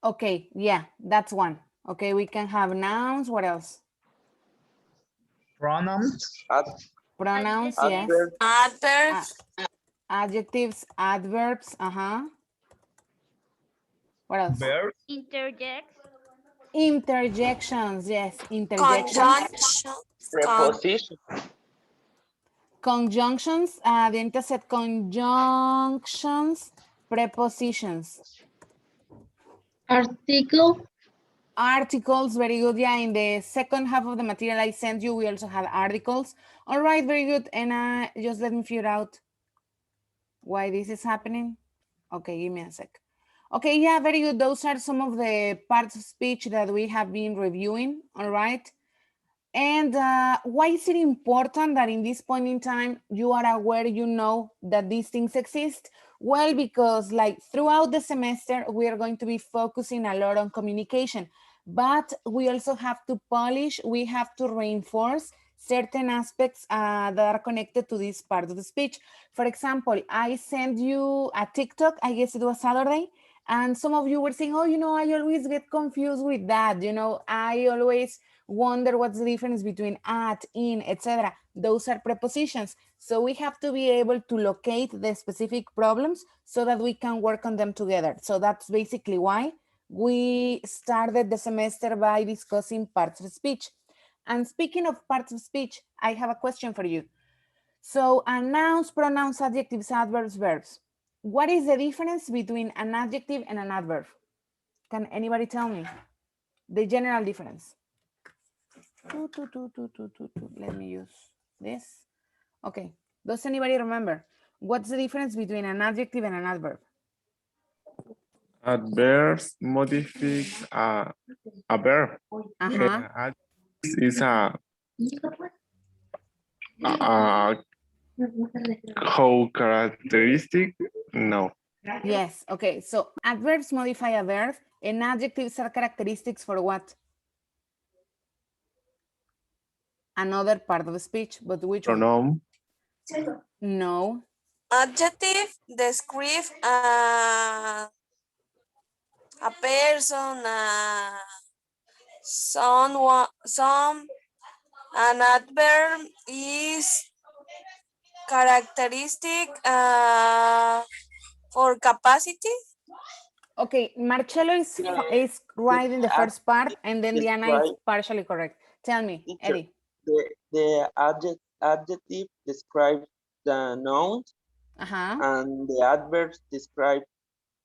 Okay, yeah, that's one. Okay, we can have nouns. What else? Pronouns. Pronouns, yes. Adverb. Adverbs. Adjectives, adverbs, What else? Verbs. Interjects. Interjections, yes, interjections. Conjunctions. Preposition. Conjunctions, Dianita said conjunctions, prepositions. Article. Articles, very good. Yeah, in the second half of the material I sent you, we also had articles. All right, very good. And just let me figure out why this is happening. Okay, give me a sec. Okay, yeah, very good. Those are some of the parts of speech that we have been reviewing, all right? And why is it important that in this point in time, you are aware, you know that these things exist? Well, because like throughout the semester, we are going to be focusing a lot on communication, but we also have to polish, we have to reinforce certain aspects that are connected to this part of the speech. For example, I sent you a TikTok, I guess it was Saturday, and some of you were saying, oh, I always get confused with that. I always wonder what's the difference between at, in, etc. Those are prepositions. So we have to be able to locate the specific problems so that we can work on them together. So that's basically why we started the semester by discussing parts of speech. And speaking of parts of speech, I have a question for you. So nouns, pronouns, adjectives, adverbs, verbs. What is the difference between an adjective and an adverb? Can anybody tell me the general difference? Let me use this. Okay. Does anybody remember? What's the difference between an adjective and an adverb? Adverbs modifies a verb. Adjective is a co-characteristic. No. Yes. Okay. So adverbs modify a verb and adjectives are characteristics for what? Another part of speech, but which one? Pronoun. No. Adjective describe a person, someone, an adverb is characteristic for capacity. Okay, Marcelo is right in the first part, and then Diana is Describe. partially correct. Tell me, Teacher, Eddie. The adjective describes the noun and the adverbs describe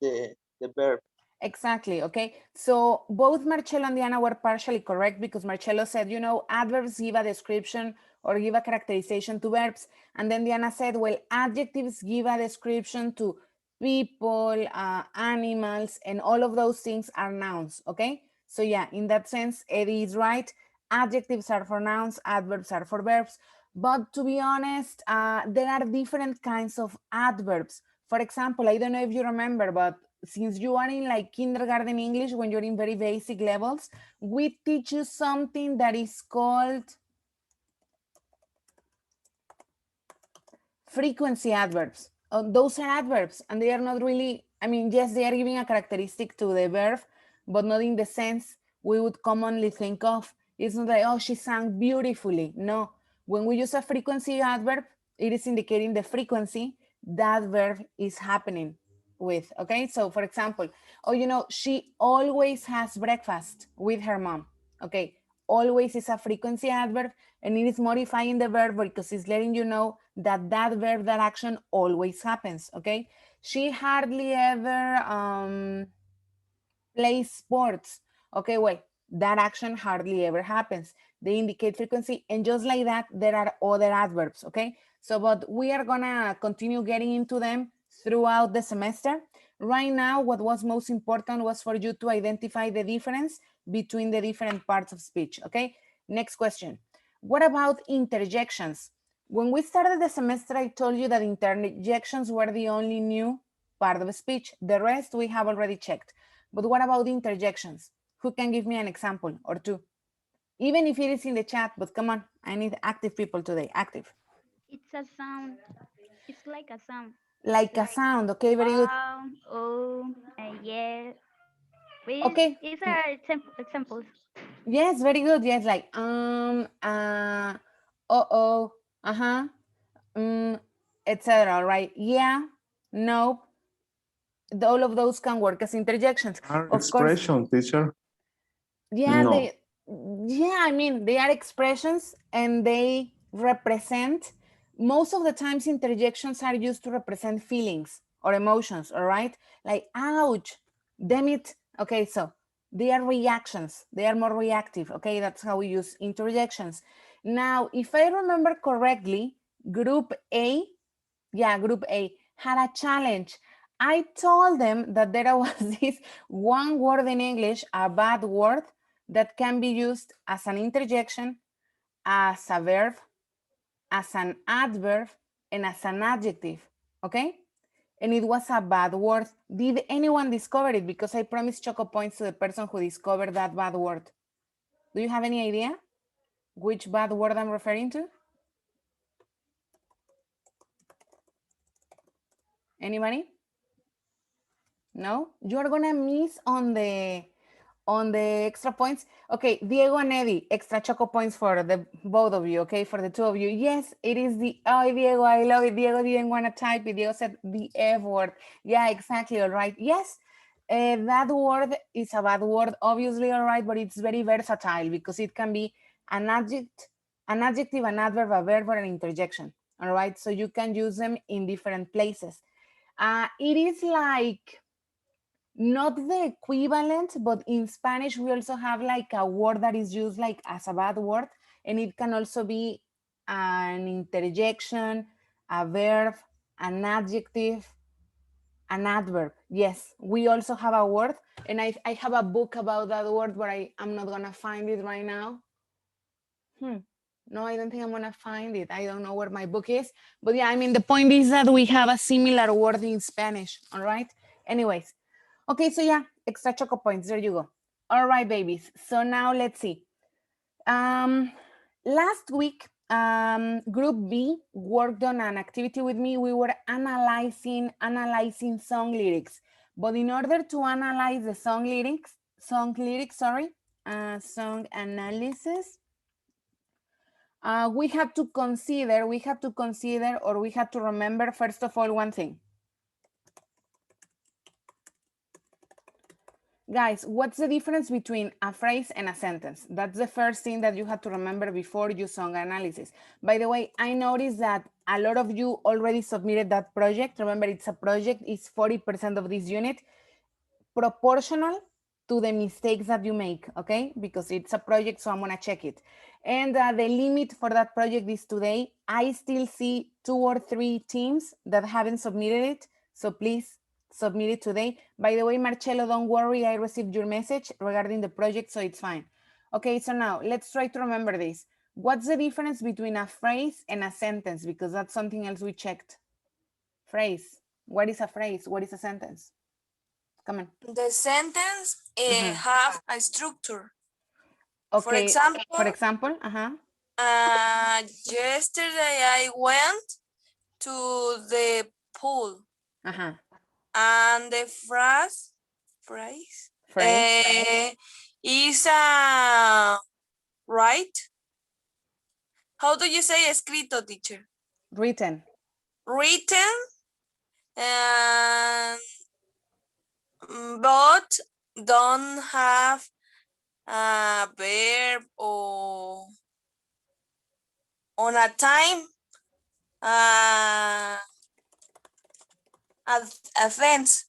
the verb. Exactly, okay. So both Marcelo and Diana were partially correct because Marcelo said, adverbs give a description or give a characterization to verbs. And then Diana said, well, adjectives give a description to people, animals, and all of those things are nouns, okay? So yeah, in that sense, Eddie is right. Adjectives are for nouns, adverbs are for verbs. But to be honest, there are different kinds of adverbs. For example, I don't know if you remember, but since you are in like kindergarten English, when you're in very basic levels, we teach you something that is called frequency adverbs. Those are adverbs and they are not really, yes, they are giving a characteristic to the verb, but not in the sense we would commonly think of. It's not like, oh, she sang beautifully. No, when we use a frequency adverb, it is indicating the frequency that verb is happening with, okay? So for example, she always has breakfast with her mom, okay? Always is a frequency adverb and it is modifying the verb because it's letting you know that verb, that action always happens, okay? She hardly ever plays sports, okay? Well, that action hardly ever happens. They indicate frequency, and just like that, there are other adverbs, okay? So, but we are gonna continue getting into them throughout the semester. Right now, what was most important was for you to identify the difference between the different parts of speech, okay? Next question. What about interjections? When we started the semester, I told you that interjections were the only new part of speech. The rest we have already checked. But what about interjections? Who can give me an example or two? Even if it is in the chat, but come on, I need active people today, active. It's a sound. It's like a sound. Like a sound, okay, very good. Oh, yes. Okay. These are examples. Yes, very good. Yes, like oh, uh-huh, etc. Right? Yeah, no, all of those can work as interjections. Are Of course, expression, teacher? yeah, No. I mean, they are expressions and they represent, most of the times interjections are used to represent feelings or emotions, all right? Like, ouch, damn it. Okay, so they are reactions. They are more reactive. Okay, that's how we use interjections. Now, if I remember correctly, group A, yeah, group A had a challenge. I told them that there was this one word in English, a bad word, that can be used as an interjection, as a verb, as an adverb, and as an adjective, okay? And it was a bad word. Did anyone discover it? Because I promised Choco points to the person who discovered that bad word. Do you have any idea which bad word I'm referring to? Anybody? No? You're gonna miss on the extra points. Okay, Diego and Eddie, extra Choco points for the both of you, okay, for the two of you. Yes, it is the, oh, Diego, I love it. Diego didn't want to type it. Diego said the F word. Yeah, exactly, all right. Yes, that word is a bad word, obviously, all right, but it's very versatile because it can be an adjective, an adverb, a verb, or an interjection, all right? So you can use them in different places. It is like, not the equivalent, but in Spanish, we also have like a word that is used like as a bad word, and it can also be an interjection, a verb, an adjective, an adverb. Yes, we also have a word, and I have a book about that word, but I'm not gonna find it right now. No, I don't think I'm gonna find it. I don't know where my book is, but yeah, I mean, the point is that we have a similar word in Spanish, all right? Anyways, okay, so yeah, extra Choco points. There you go. All right, babies. So now let's see. Last week, Group B worked on an activity with me. We were analyzing song lyrics. But in order to analyze the song lyrics, song analysis, we had to consider, or we had to remember, first of all, one thing. Guys, what's the difference between a phrase and a sentence? That's the first thing that you have to remember before you song analysis. By the way, I noticed that a lot of you already submitted that project. Remember, it's a project, it's 40% of this unit, proportional to the mistakes that you make, okay? Because it's a project, so I'm gonna check it. And the limit for that project is today. I still see 2 or 3 teams that haven't submitted it, so please submit it today. By the way, Marcelo, don't worry, I received your message regarding the project, so it's fine. Okay, so now let's try to remember this. What's the difference between a phrase and a sentence? Because that's something else we checked. Phrase. What is a phrase? What is a sentence? Come on. The sentence have a structure. Okay, for example, yesterday I went to the pool. And the phrase is right. How do you say escrito, teacher? Written. Written, and but don't have a verb or on a time offense.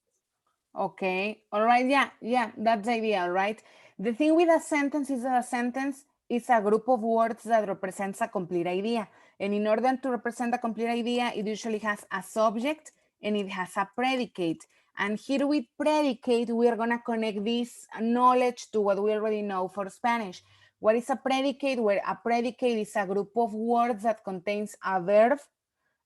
Okay, all right, yeah, that's the idea, all right? The thing with a sentence is that a sentence is a group of words that represents a complete idea. And in order to represent a complete idea, it usually has a subject and it has a predicate. And here with predicate, we are gonna connect this knowledge to what we already know for Spanish. What is a predicate? Where a predicate is a group of words that contains a verb,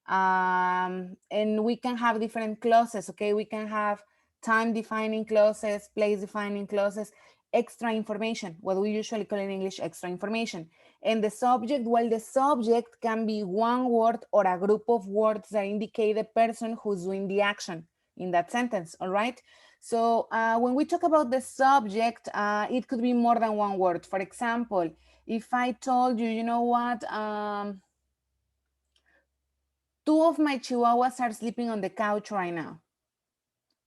and we can have different clauses, okay? We can have time defining clauses, place defining clauses, extra information, what we usually call in English extra information. And the subject, well, the subject can be one word or a group of words that indicate the person who's doing the action in that sentence, all right? So when we talk about the subject, it could be more than one word. For example, if I told you, you know what, two of my chihuahuas are sleeping on the couch right now.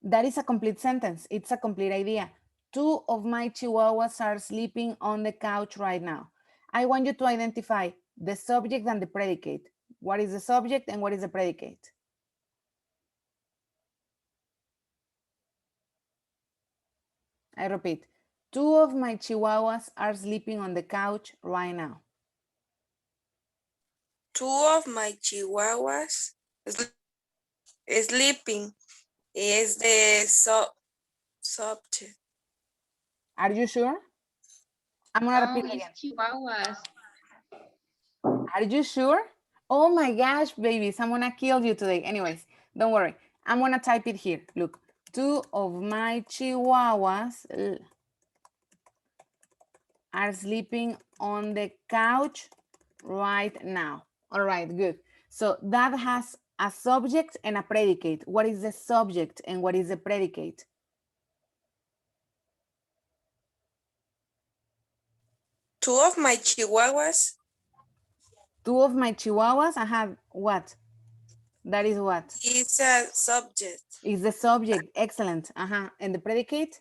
That is a complete sentence. It's a complete idea. Two of my chihuahuas are sleeping on the couch right now. I want you to identify the subject and the predicate. What is the subject and what is the predicate? I repeat, two of my chihuahuas are sleeping on the couch right now. Two of my chihuahuas sleeping is the subject. Are you sure? I'm gonna No, repeat it's again. chihuahuas. Are you sure? Oh my gosh, babies, I'm gonna kill you today. Anyways, don't worry. I'm gonna type it here. Look, two of my chihuahuas are sleeping on the couch right now. All right, good. So that has a subject and a predicate. What is the subject and what is the predicate? Two of my chihuahuas Two of my chihuahuas, I have what? That is what? is a subject. Is the subject. Excellent. And the predicate?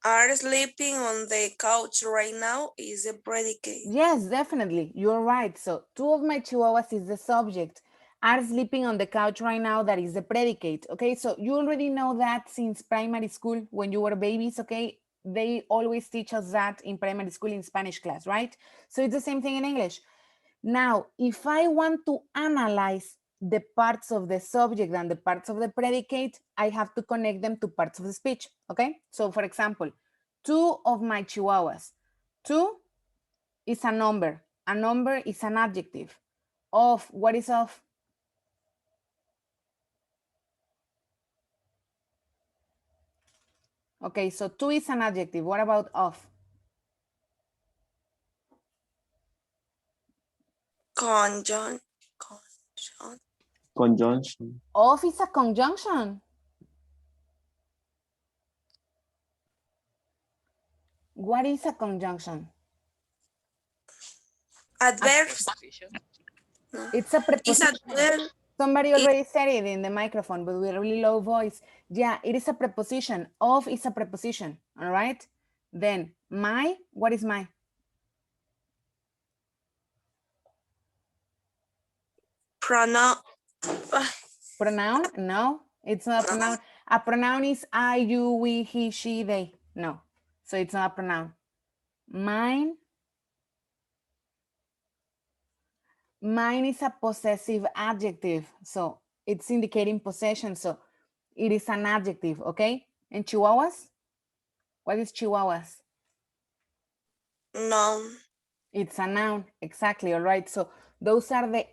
Are sleeping on the couch right now is a predicate. Yes, definitely. You're right. So two of my chihuahuas is the subject. Are sleeping on the couch right now. That is the predicate. Okay, so you already know that since primary school when you were babies. Okay, they always teach us that in primary school in Spanish class, right? So it's the same thing in English. Now, if I want to analyze the parts of the subject and the parts of the predicate, I have to connect them to parts of the speech. Okay, so for example, two of my chihuahuas. Two is a number. A number is an adjective. Of, what is of? Okay, so two is an adjective. What about of? Conjunction. Conjunction. Of is a conjunction. What is a conjunction? Adverbs. It's a Is preposition. adverb. Somebody already said it in the microphone, but with a really low voice. Yeah, it is a preposition. Of is a preposition, all right? Then my, what is my? Pronoun. Pronoun? No, it's not a pronoun. A pronoun is I, you, we, he, she, they. No, so it's not a pronoun. Mine. Mine is a possessive adjective. So it's indicating possession. So it is an adjective, okay? And chihuahuas? What is chihuahuas? Noun. It's a noun, exactly, all right? So those are the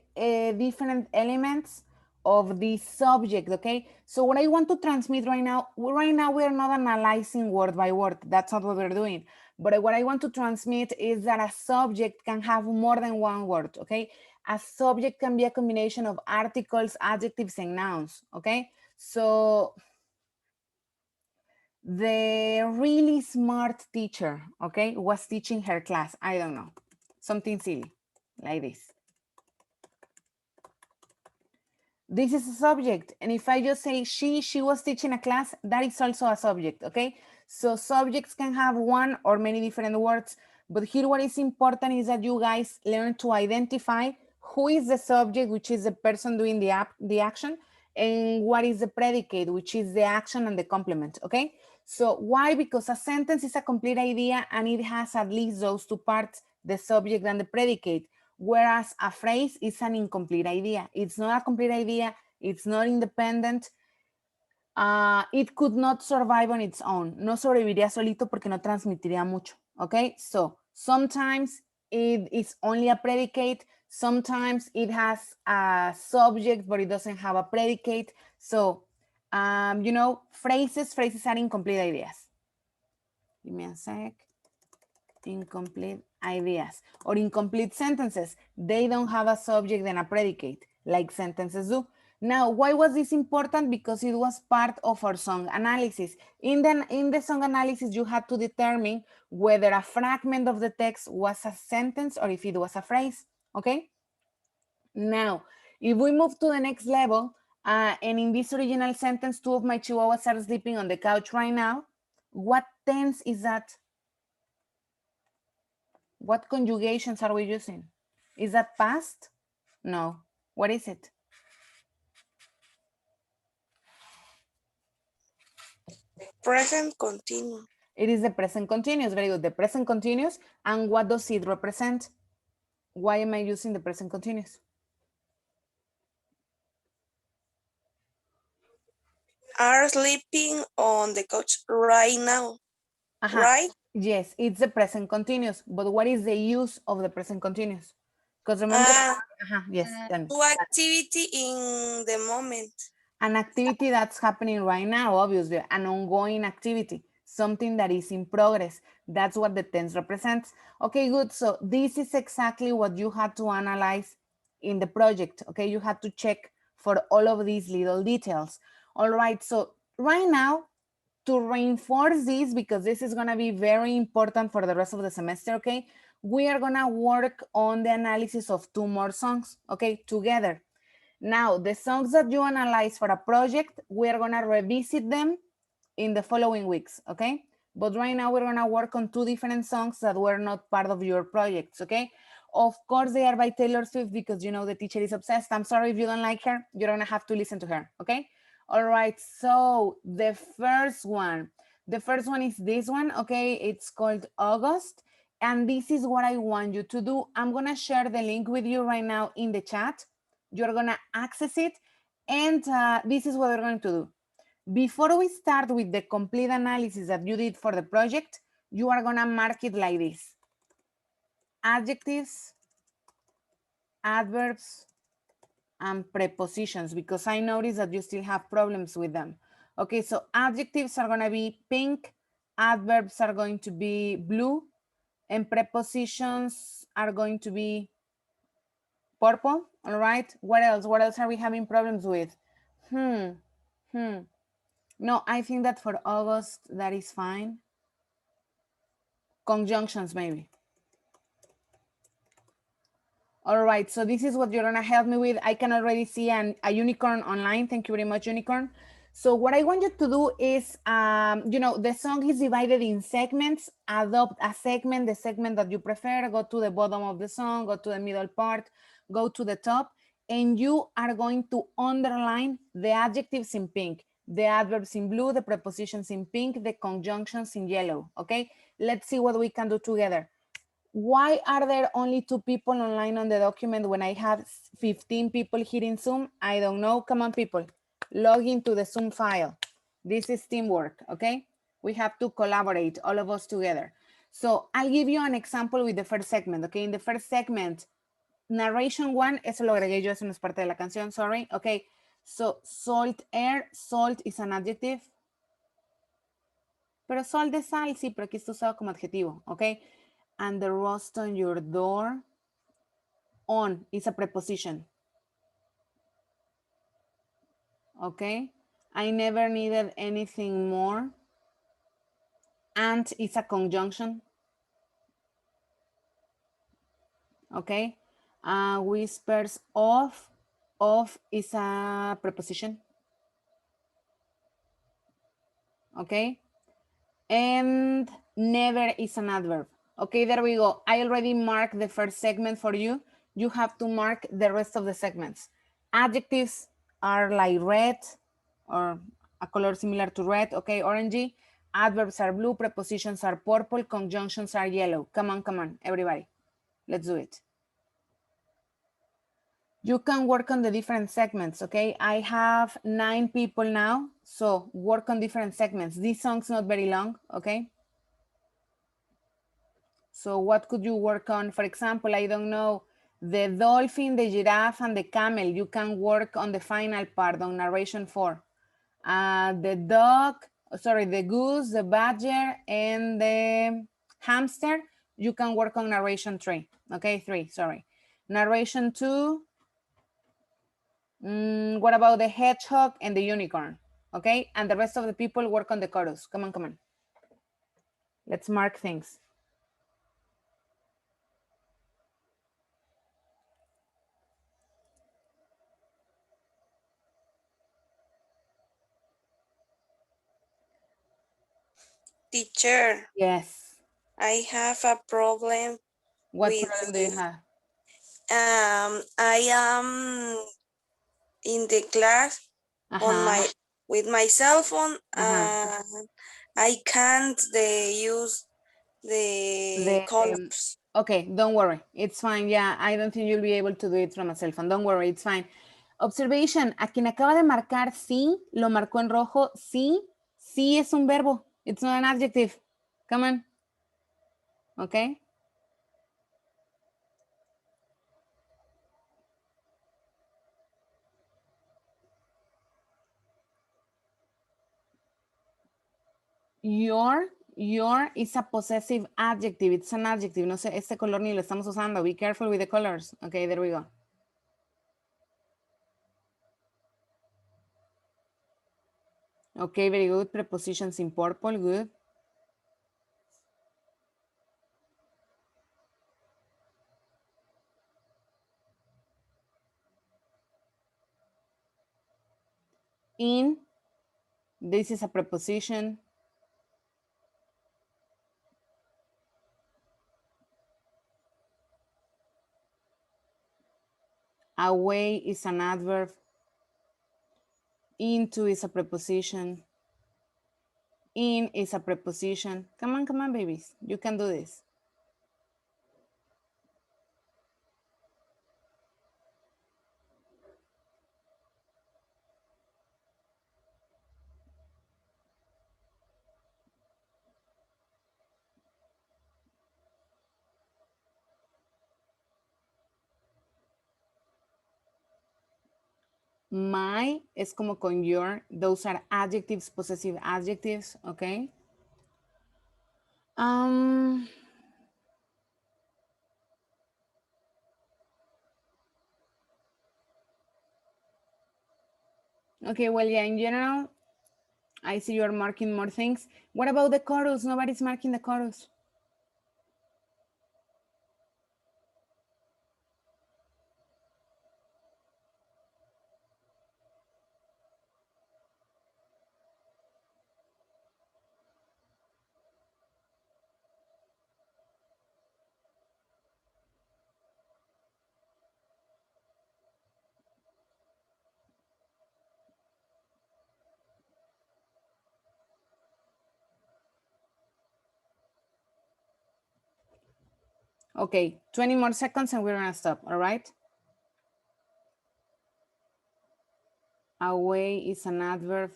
different elements of the subject, okay? So what I want to transmit right now we are not analyzing word by word. That's not what we're doing. But what I want to transmit is that a subject can have more than one word, okay? A subject can be a combination of articles, adjectives, and nouns, okay? So the really smart teacher, okay, was teaching her class. I don't know, something silly like this. This is a subject. And if I just say she was teaching a class, that is also a subject, okay? So subjects can have one or many different words. But here what is important is that you guys learn to identify who is the subject, which is the person doing the action, and what is the predicate, which is the action and the complement, okay? So why? Because a sentence is a complete idea and it has at least those two parts, the subject and the predicate. Whereas a phrase is an incomplete idea. It's not a complete idea. It's not independent. It could not survive on its own. No sobreviviría solito porque no transmitiría mucho. Okay, so sometimes it is only a predicate. Sometimes it has a subject, but it doesn't have a predicate. So, you know, phrases are incomplete ideas. Give me a sec. Incomplete ideas or incomplete sentences. They don't have a subject and a predicate like sentences do. Now, why was this important? Because it was part of our song analysis. In the song analysis, you had to determine whether a fragment of the text was a sentence or if it was a phrase, okay? Now, if we move to the next level, and in this original sentence, 2 of my chihuahuas are sleeping on the couch right now, what tense is that? What conjugations are we using? Is that past? No. What is it? Present continuous. It is the present continuous. Very good. The present continuous. And what does it represent? Why am I using the present continuous? Are sleeping on the couch right now, right? Yes, it's the present continuous. But what is the use of the present continuous? Because remember, yes, Do activity in the moment. an activity that's happening right now, obviously, an ongoing activity, something that is in progress. That's what the tense represents. Okay, good. So this is exactly what you had to analyze in the project. Okay, you had to check for all of these little details. All right, so right now, to reinforce this, because this is going to be very important for the rest of the semester, okay, we are going to work on the analysis of 2 more songs, okay, together. Now, the songs that you analyze for a project, we are going to revisit them in the following weeks, okay? But right now we're going to work on 2 different songs that were not part of your projects, okay? Of course, they are by Taylor Swift because, you know, the teacher is obsessed. I'm sorry if you don't like her. You're going to have to listen to her, okay? All right, so the first one is this one, okay? It's called August. And this is what I want you to do. I'm going to share the link with you right now in the chat. You're going to access it. And this is what we're going to do. Before we start with the complete analysis that you did for the project, you are going to mark it like this. Adjectives, adverbs, and prepositions, because I noticed that you still have problems with them. Okay, so adjectives are going to be pink, adverbs are going to be blue, and prepositions are going to be purple. All right, what else? What else are we having problems with? No, I think that for August, that is fine. Conjunctions, maybe. All right, so this is what you're gonna help me with. I can already see a unicorn online. Thank you very much, unicorn. So what I want you to do is, you know, the song is divided in segments. Adopt a segment, the segment that you prefer. Go to the bottom of the song, go to the middle part, go to the top, and you are going to underline the adjectives in pink, the adverbs in blue, the prepositions in pink, the conjunctions in yellow, okay? Let's see what we can do together. Why are there only 2 people online on the document when I have 15 people here in Zoom? I don't know. Come on, people. Log into the Zoom file. This is teamwork, okay? We have to collaborate, all of us together. So I'll give you an example with the first segment, okay? In the first segment, narration 1, eso lo agregué yo, eso no es parte de la canción, sorry. Okay, so salt air, salt is an adjective. Pero salt de sal, sí, pero aquí está usado como adjetivo, okay? And the rust on your door, on is a preposition. Okay, I never needed anything more. And is a conjunction. Okay, whispers of is a preposition. Okay, and never is an adverb. Okay, there we go. I already marked the first segment for you. You have to mark the rest of the segments. Adjectives are like red or a color similar to red, okay, orangey. Adverbs are blue, prepositions are purple, conjunctions are yellow. Come on, everybody. Let's do it. You can work on the different segments, okay? I have 9 people now, so work on different segments. This song's not very long, okay? So what could you work on? For example, I don't know, the dolphin, the giraffe, and the camel. You can work on the final part, on narration 4. The dog, sorry, the goose, the badger, and the hamster, you can work on narration 3. Okay, 3, sorry. Narration 2, What about the hedgehog and the unicorn? Okay, and the rest of the people work on the chorus. Come on, come on. Let's mark things. Teacher, Yes. I have a problem What with problem do you have? I am in the class on Uh-huh. my with my cell phone Uh-huh. and I can't use the The colors. Okay, don't worry. It's fine. Yeah, I don't think you'll be able to do it from a cell phone. Don't worry, it's fine. Observation, a quien acaba de marcar sí, lo marcó en rojo. Sí, sí es un verbo. It's not an adjective. Come on. Okay. Your is a possessive adjective. It's an adjective. No sé, este color ni lo estamos usando. Be careful with the colors. Okay, there we go. Okay, very good. Prepositions in purple. Good. In, this is a preposition. Away is an adverb. Into is a preposition. In is a preposition. Come on, babies. You can do this. My es como con your. Those are adjectives, possessive adjectives, okay? Okay, well, yeah, in general, I see you're marking more things. What about the chorus? Nobody's marking the chorus. Okay, 20 more seconds and we're gonna stop, all right? Away is an adverb.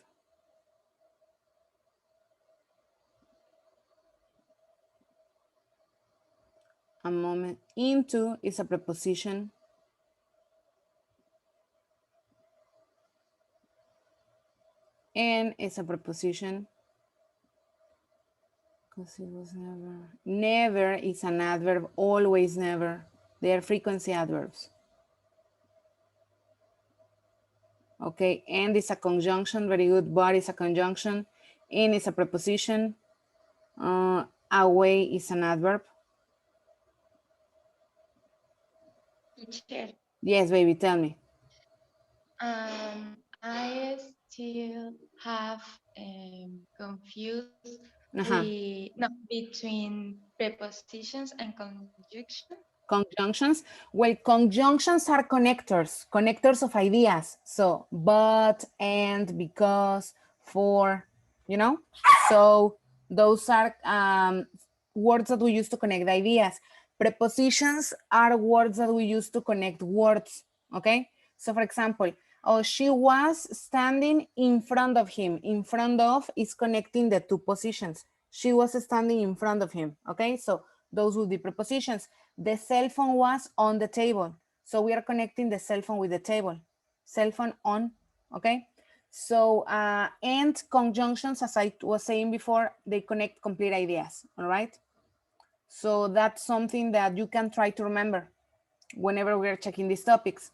A moment. Into is a preposition. And is a preposition. Because it was never. Never is an adverb. Always never. They are frequency adverbs. Okay, and is a conjunction. Very good. But is a conjunction. In is a preposition. Away is an adverb. Teacher, Yes, baby, tell me. I still have confused Uh-huh. between prepositions and conjunction. Conjunctions. Well, conjunctions are connectors, connectors of ideas. So, but, and, because, for, you know? So, those are words that we use to connect ideas. Prepositions are words that we use to connect words, okay? So, for example, oh, she was standing in front of him. In front of is connecting the two positions. She was standing in front of him, okay? So, those would be prepositions. The cell phone was on the table. So we are connecting the cell phone with the table. Cell phone on, okay? So, and conjunctions, as I was saying before, they connect complete ideas, all right? So that's something that you can try to remember whenever we're checking these topics.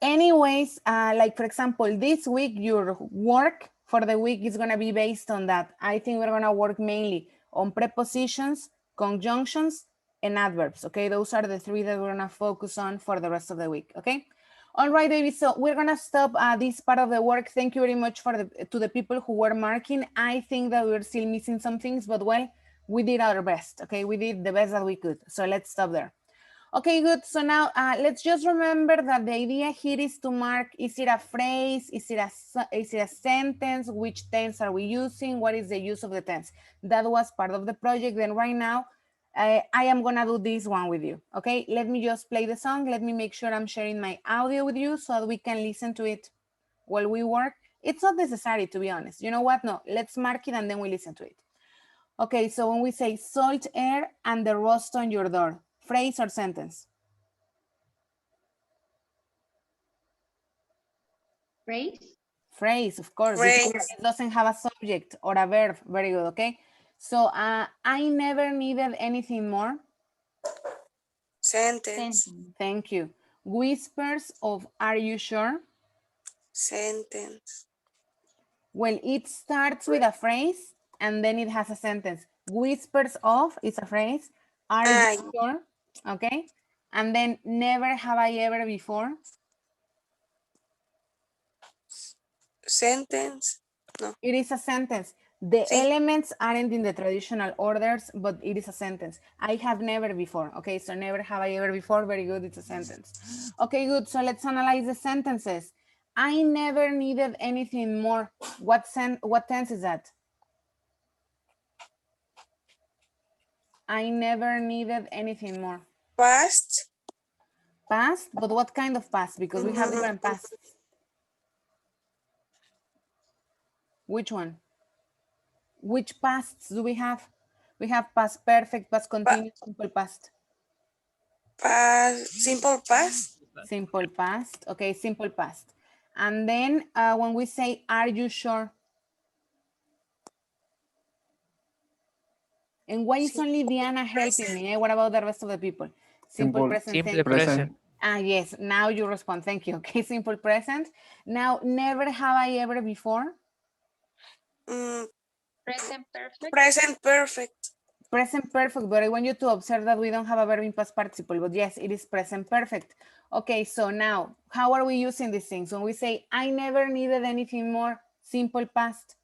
Anyways, like for example, this week, your work for the week is gonna be based on that. I think we're gonna work mainly on prepositions, conjunctions, and adverbs, okay? Those are the three that we're gonna focus on for the rest of the week, okay? All right, baby, so we're gonna stop this part of the work. Thank you very much to the people who were marking. I think that we're still missing some things, but well, we did our best, okay? We did the best that we could, so let's stop there. Okay, good. So now let's just remember that the idea here is to mark, is it a phrase? Is it a sentence? Which tense are we using? What is the use of the tense? That was part of the project. Then right now, I am gonna do this one with you, okay? Let me just play the song. Let me make sure I'm sharing my audio with you so that we can listen to it while we work. It's not necessary, to be honest. You know what? No, let's mark it and then we listen to it. Okay, so when we say salt air and the rust on your door, phrase or sentence? Phrase. Phrase, of course, because Phrase. it doesn't have a subject or a verb. Very good, okay? So I never needed anything more. Sentence. Sentence. Thank you. Whispers of are you sure? Sentence. Well, it starts with a phrase and then it has a sentence. Whispers of is a phrase. Are you Ah, sure? Okay. And then never have I ever before. sentence. No. It is a sentence. The Sí. elements aren't in the traditional orders, but it is a sentence. I have never before. Okay, so never have I ever before. Very good, it's a sentence. Okay, good. So let's analyze the sentences. I never needed anything more. What tense is that? I never needed anything more. Past. Past, but what kind of past? Because we have different pasts. Which one? Which pasts do we have? We have past perfect, past continuous, simple past. Past. Simple past. Simple past. Okay, simple past. And then when we say, are you sure? And why is only Diana helping me? Eh? What about the rest of the people? Simple present. Simple present. Ah, yes, now you respond. Thank you. Okay, simple present. Now, never have I ever before. Mm, Present perfect. present perfect. Present perfect, but I want you to observe that we don't have a verb in past participle, but yes, it is present perfect. Okay, so now, how are we using these things? When we say, I never needed anything more, simple past,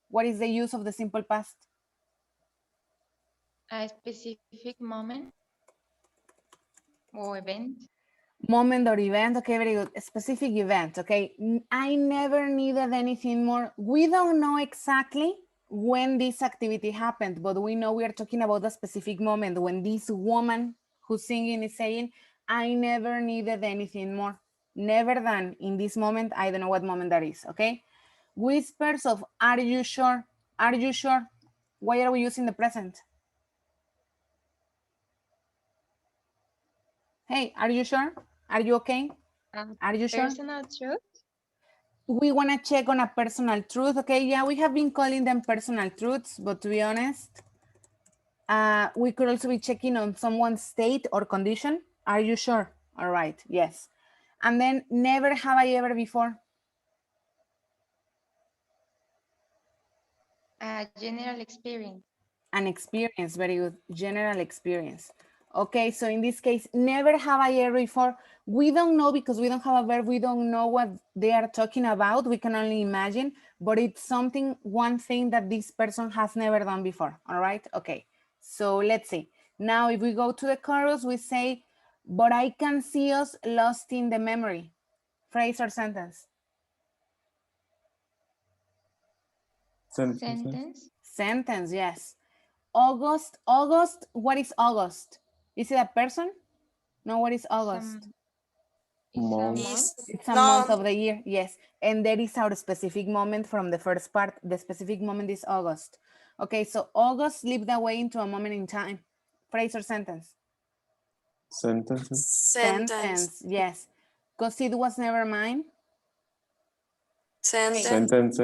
what is the use of the simple past? A specific moment or event. Moment or event, okay, very good. A specific event, okay. I never needed anything more. We don't know exactly when this activity happened, but we know we are talking about a specific moment when this woman who's singing is saying, I never needed anything more. Never done in this moment. I don't know what moment that is, okay. Whispers of, are you sure? Are you sure? Why are we using the present? Hey, are you sure? Are you okay? Are you sure? Personal truth. We want to check on a personal truth. Okay, yeah, we have been calling them personal truths, but to be honest, we could also be checking on someone's state or condition. Are you sure? All right, yes. And then never have I ever before. A general experience. An experience, very good, general experience. Okay, so in this case, never have I ever before. We don't know because we don't have a verb. We don't know what they are talking about. We can only imagine, but it's something, one thing that this person has never done before. All right, okay. So let's see. Now, if we go to the chorus, we say, but I can see us lost in the memory. Phrase or sentence? Sentence. Sentence, yes. August, what is August? Is it a person? No, what is August? It's a month. It's a No. month of the year, yes. And that is our specific moment from the first part. The specific moment is August. Okay, so August slipped away into a moment in time. Phrase or sentence? Sentences. Sentence, yes. Because it was never mine. Sentence. Sentence.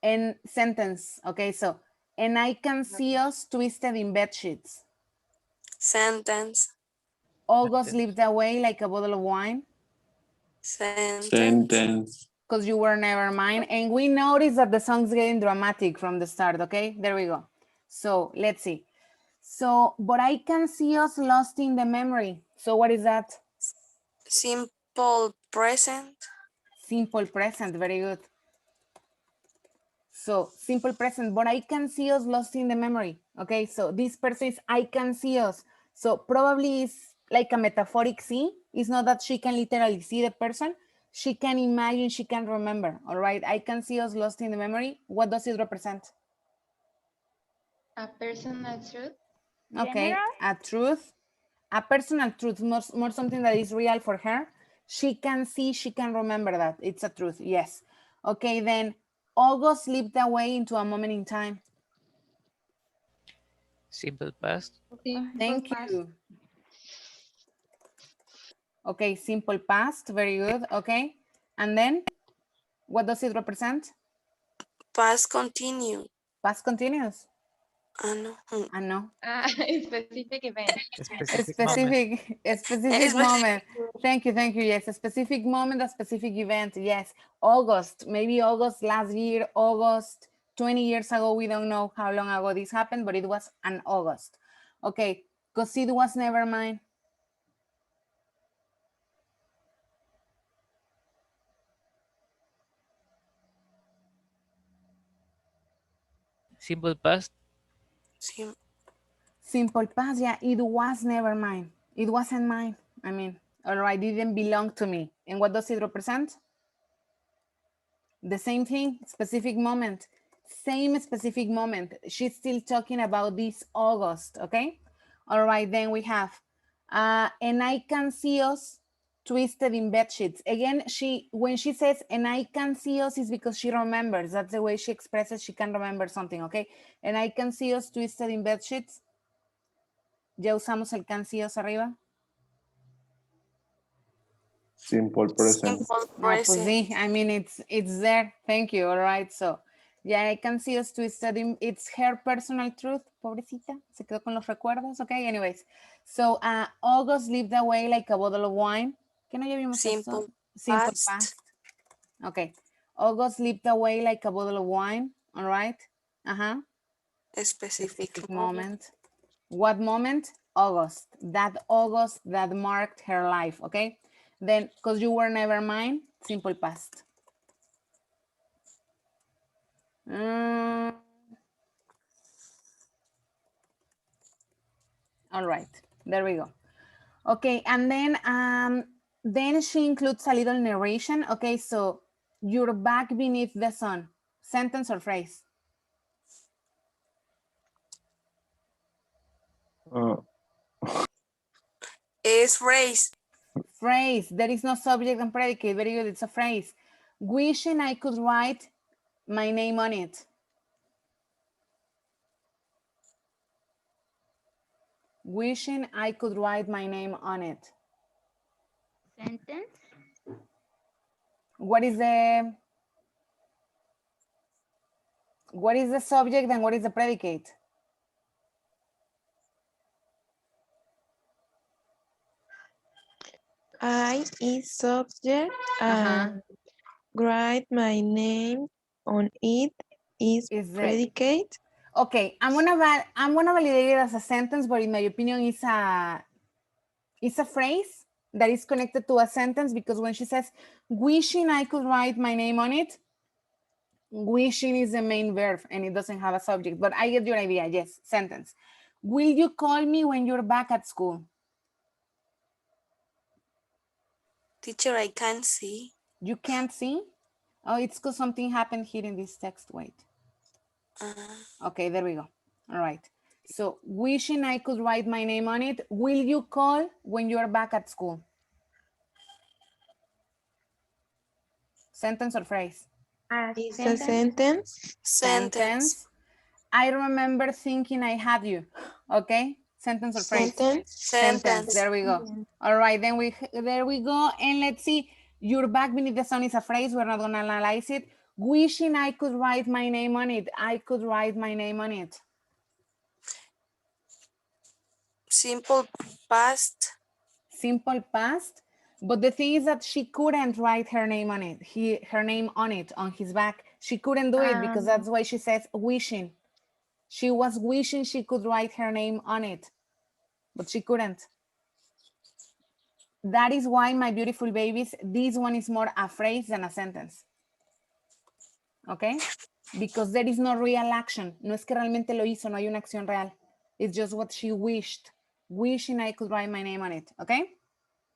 And sentence, okay, so, and I can see us twisted in bed sheets. Sentence. August slipped away like a bottle of wine. Sentence. Because you were never mine. And we noticed that the song's getting dramatic from the start, okay? There we go. So let's see. So, but I can see us lost in the memory. So what is that? Simple present. Simple present, very good. So simple present, but I can see us lost in the memory. Okay, so this person is I can see us. So probably it's like a metaphoric see. It's not that she can literally see the person. She can imagine, she can remember. All right, I can see us lost in the memory. What does it represent? A personal truth. Okay, General? a truth, a personal truth, more something that is real for her. She can see, she can remember that. It's a truth, yes. Okay, then August slipped away into a moment in time. Simple past. Simple Thank past. you. Okay, simple past, very good, okay. And then, what does it represent? Past continue. Past continuous. No. No. Specific event. A Specific moment. specific moment. Thank you, yes. A specific moment, a specific event, yes. August, maybe August last year, August 20 years ago, we don't know how long ago this happened, but it was an August. Okay, because it was never mine. Simple past. Simple past, yeah, it was never mine. It wasn't mine. I mean, all right, didn't belong to me. And what does it represent? The same thing, specific moment, same specific moment. She's still talking about this August, okay? All right, then we have, and I can see us twisted in bed sheets. Again, when she says, and I can see us is because she remembers. That's the way she expresses, she can remember something, okay? And I can see us twisted in bed sheets. Ya usamos el can see us arriba. Simple present. No, pues sí, I mean, it's there. Thank you. All right. So, yeah, I can see us twisted in, it's her personal truth. Pobrecita, se quedó con los recuerdos. Okay, anyways. So, August lived away like a bottle of wine. ¿Qué no ya vimos Simple esto? Simple past. past. Okay. August lived away like a bottle of wine. All right. Uh-huh. A specific moment. Moment. What moment? August. That August that marked her life. Okay. Then, because you were never mine, simple past. All right, there we go. Okay, and then she includes a little narration. Okay, so you're back beneath the sun. Sentence or phrase? Is phrase. Phrase. There is no subject and predicate. Very good. It's a phrase. Wishing I could write my name on it. Wishing I could write my name on it. Sentence. What is the subject and what is the predicate? I is subject and write my name on it is predicate. Okay, I'm gonna validate it as a sentence, but in my opinion, it's a phrase that is connected to a sentence because when she says, wishing I could write my name on it, wishing is the main verb and it doesn't have a subject, but I get your idea, yes, sentence. Will you call me when you're back at school? Teacher, I can't see. You can't see? Oh, it's because something happened here in this text, wait. Okay, there we go, all right. So, wishing I could write my name on it. Will you call when you're back at school? Sentence or phrase? Is a sentence. Sentence. I remember thinking I had you. Okay, sentence or phrase? Sentence. There we go. All right, then there we go. And let's see, you're back beneath the sun is a phrase. We're not gonna analyze it. Wishing I could write my name on it. I could write my name on it. Simple past. Simple past. But the thing is that she couldn't write her name on it. Her name on it, on his back. She couldn't do it because that's why she says wishing. She was wishing she could write her name on it, but she couldn't. That is why, my beautiful babies, this one is more a phrase than a sentence. Okay? Because there is no real action. No es que realmente lo hizo, no hay una acción real. It's just what she wished. Wishing I could write my name on it. Okay?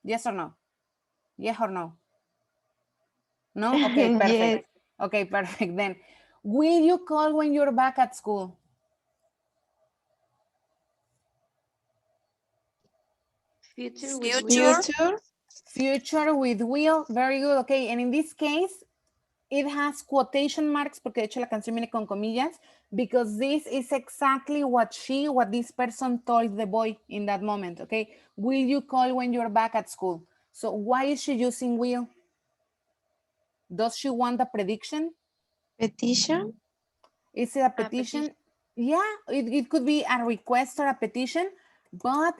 Yes or no? Yes or no? No? Okay, perfect. Yes. Okay, perfect. Then, will you call when you're back at school? Future with Future. Future. Future with will. Very good. Okay, and in this case, it has quotation marks porque de hecho la canción viene con comillas because this is exactly what this person told the boy in that moment. Okay, will you call when you're back at school? So why is she using will? Does she want a prediction? Petition. Is it a petition? Yeah, it could be a request or a petition, but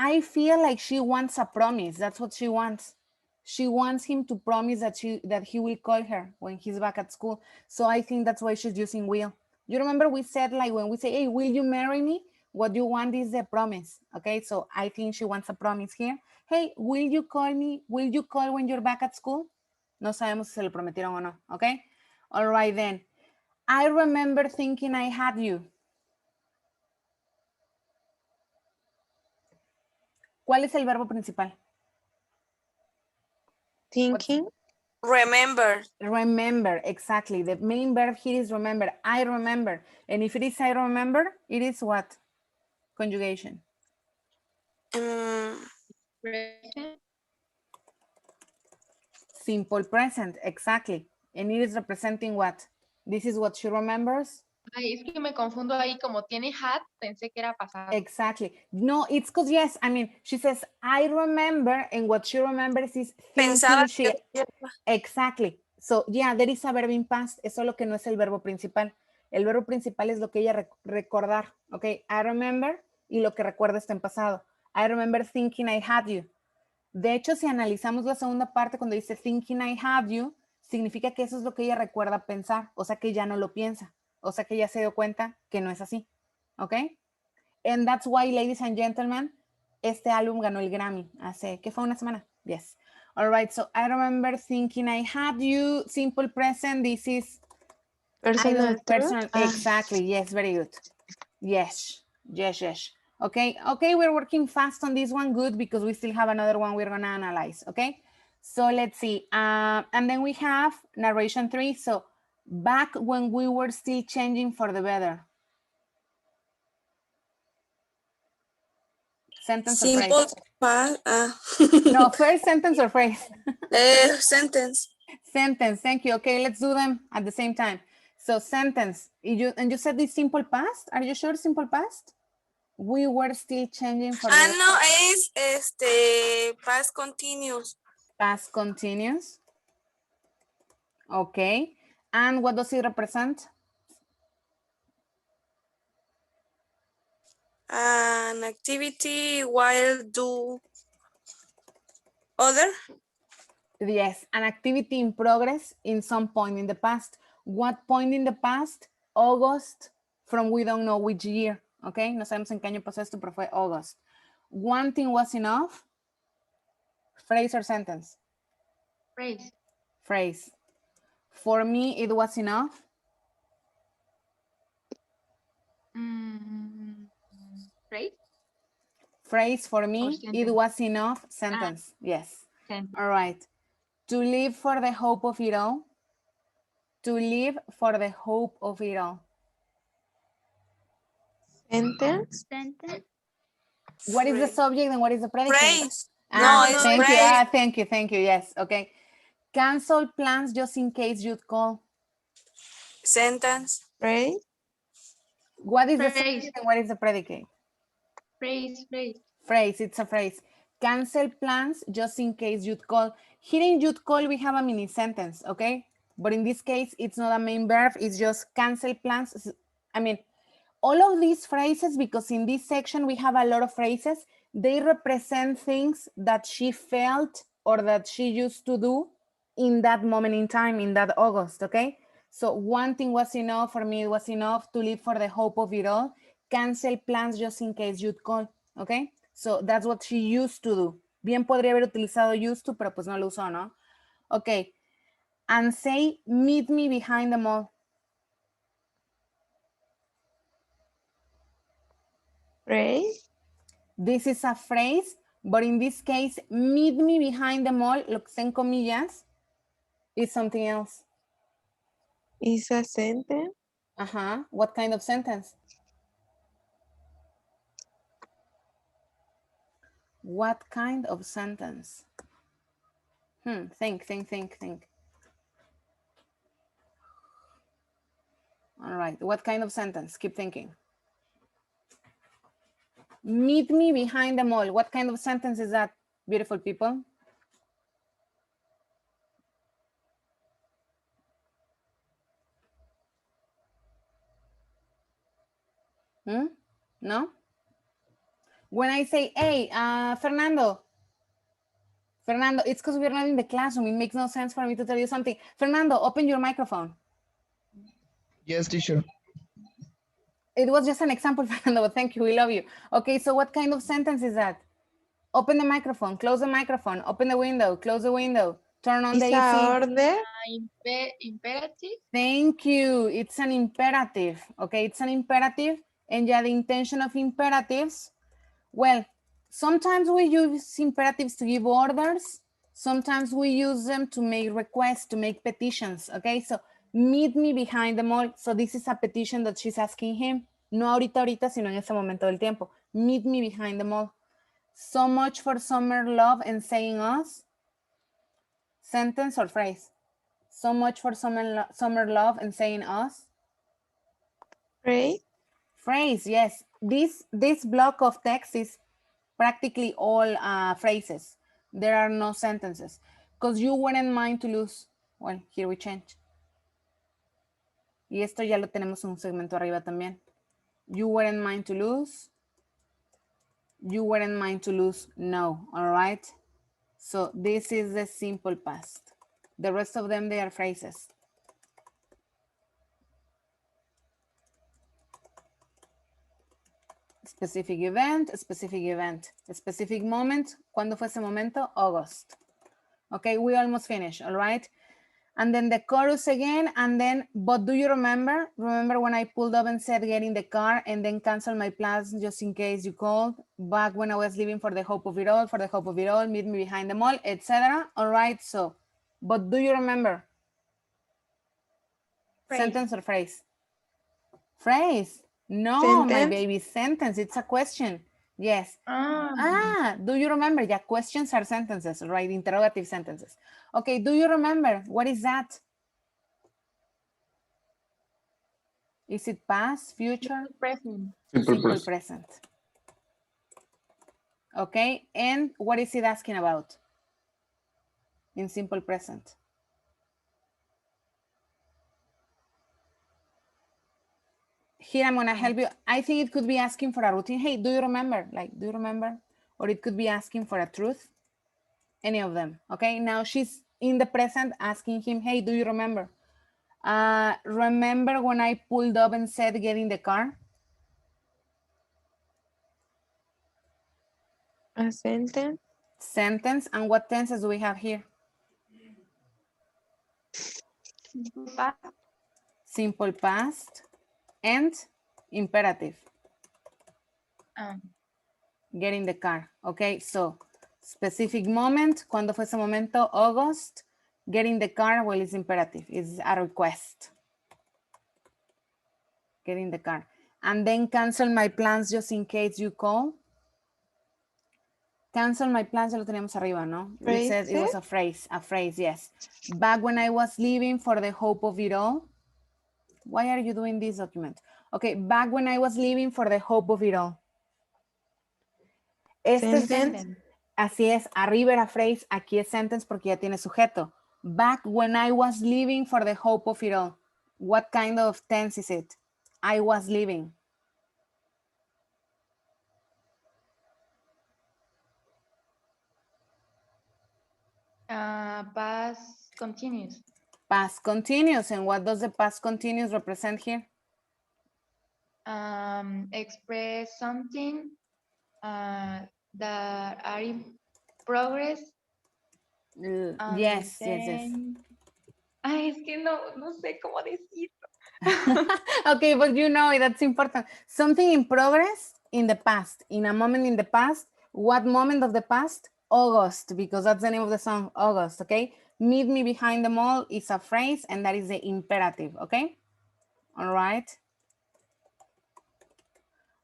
I feel like she wants a promise. That's what she wants. She wants him to promise that he will call her when he's back at school. So I think that's why she's using will. You remember we said, like, when we say, hey, will you marry me? What you want is a promise. Okay, so I think she wants a promise here. Hey, will you call me? Will you call when you're back at school? No sabemos si se lo prometieron o no. Okay, all right then. I remember thinking I had you. ¿Cuál es el verbo principal? Thinking. Remember. Remember, exactly. The main verb here is remember. I remember. And if it is I remember, it is what? Conjugation. present. Simple present, exactly. And it is representing what? This is what she remembers. Ay, es que me confundo ahí, como tiene had, pensé que era pasado. Exactly. No, it's because, yes, I mean, she says, I remember, and what she remembers is Pensaba thinking exactly. So, yeah, there is a verb in past. Eso es lo que no es el verbo principal. El verbo principal es lo que ella recordar. Ok, I remember, y lo que recuerda está en pasado. I remember thinking I had you. De hecho, si analizamos la segunda parte, cuando dice thinking I had you, significa que eso es lo que ella recuerda pensar. O sea, que ya no lo piensa. O sea, que ya se dio cuenta que no es así. Ok. And that's why, ladies and gentlemen, este álbum ganó el Grammy hace, ¿qué fue? Una semana. Yes. All right, so I remember thinking I had you. Simple present, this is Personal truth. Exactly, yes, very good. Yes, yes, yes. Okay, we're working fast on this one, good, because we still have another one we're gonna analyze, okay? So let's see, and then we have narration 3. So back when we were still changing for the better. Sentence or phrase? Simple past. No, first sentence or phrase? Sentence. Sentence, thank you. Okay, let's do them at the same time. So sentence, and you said this simple past? Are you sure simple past? We were still changing for the... No, es past continuous. Past continuous. Okay, and what does it represent? An activity while do other. Yes, an activity in progress in some point in the past. What point in the past? August, from we don't know which year. Okay, no sabemos en qué año pasó esto, pero fue August. One thing was enough. Phrase or sentence? Phrase. Phrase. For me, it was enough. Phrase. Phrase for me, it was enough. Sentence. Yes. Sentence. All right. To live for the hope of it all. To live for the hope of it all. Sentence. Sentence. What is the subject and what is the predicate? Phrase. Thank you. Phrase. Thank you. Yes. Okay. Cancel plans just in case you'd call. Sentence. Phrase. What is the Phrase. subject and what is the predicate? Phrase. Phrase. It's a phrase. Cancel plans just in case you'd call. Here in you'd call, we have a mini sentence, okay? But in this case, it's not a main verb. It's just cancel plans. I mean, all of these phrases, because in this section we have a lot of phrases, they represent things that she felt or that she used to do in that moment in time, in that August, okay? So one thing was enough, for me it was enough to live for the hope of it all, cancel plans just in case you'd call, okay? So that's what she used to do. Bien podría haber utilizado used to, pero pues no lo usó, ¿no? Okay, and say, meet me behind the mall. Phrase. This is a phrase, but in this case, meet me behind the mall, lo que está en comillas, is something else. Is a sentence. What kind of sentence? What kind of sentence? Think. All right, what kind of sentence? Keep thinking. Meet me behind the mall. What kind of sentence is that, beautiful people? No? When I say, hey, Fernando, it's because we're not in the classroom. It makes no sense for me to tell you something. Fernando, open your microphone. Yes, teacher. It was just an example, Fernando, but thank you. We love you. Okay, so what kind of sentence is that? Open the microphone, close the microphone, open the window, close the window, turn on the AC. Order. Imperative. Thank you. It's an imperative. Okay, it's an imperative. And yeah, the intention of imperatives, well, sometimes we use imperatives to give orders. Sometimes we use them to make requests, to make petitions. Okay, so meet me behind the mall. So this is a petition that she's asking him. No ahorita, sino en ese momento del tiempo. Meet me behind the mall. So much for summer love and saying us. Sentence or phrase? So much for summer love and saying us. Phrase. Phrase, yes. This block of text is practically all phrases. There are no sentences. Because you wouldn't mind to lose. Well, here we change. Y esto ya lo tenemos un segmento arriba también. You wouldn't mind to lose. You wouldn't mind to lose. No, all right? So this is the simple past. The rest of them, they are phrases. Specific event, specific event. A specific moment. ¿Cuándo fue ese momento? August. Okay, we almost finished, all right? And then the chorus again, and then, but do you remember? Remember when I pulled up and said, get in the car, and then cancel my plans just in case you called? Back when I was living for the hope of it all, meet me behind the mall, etc. All right, so, but do you remember? Phrase. Sentence or phrase? Phrase. No, Sentence. my baby, sentence. It's a question. Yes. Do you remember? Yeah, questions are sentences, right? Interrogative sentences. Okay, do you remember? What is that? Is it past, future? Present. Simple present. Present. Okay, and what is it asking about in simple present? Here I'm gonna help you. I think it could be asking for a routine. Hey, do you remember? Like, do you remember? Or it could be asking for a truth. Any of them. Okay, now she's in the present asking him, hey, do you remember? Remember when I pulled up and said, get in the car? A sentence. Sentence. And what tenses do we have here? Simple past. Simple past and imperative. Get in the car. Okay, so specific moment. ¿Cuándo fue ese momento? August. Get in the car. Well, it's imperative. It's a request. Get in the car. And then cancel my plans just in case you call. Cancel my plans, ya lo teníamos arriba, ¿no? We said it was a phrase, yes. Back when I was leaving for the hope of it all. Why are you doing this document? Okay, back when I was leaving for the hope of it all. Sentence. Así es, arriba era phrase, aquí es sentence porque ya tiene sujeto. Back when I was leaving for the hope of it all. What kind of tense is it? I was leaving. Past continuous. Past continuous. And what does the past continuous represent here? Express something that are in progress. Yes, yes, yes. Ay, es que no sé cómo decirlo. Okay, but you know that's important. Something in progress in the past, in a moment in the past. What moment of the past? August, because that's the name of the song, August, okay? Meet me behind the mall is a phrase, and that is the imperative, okay? All right.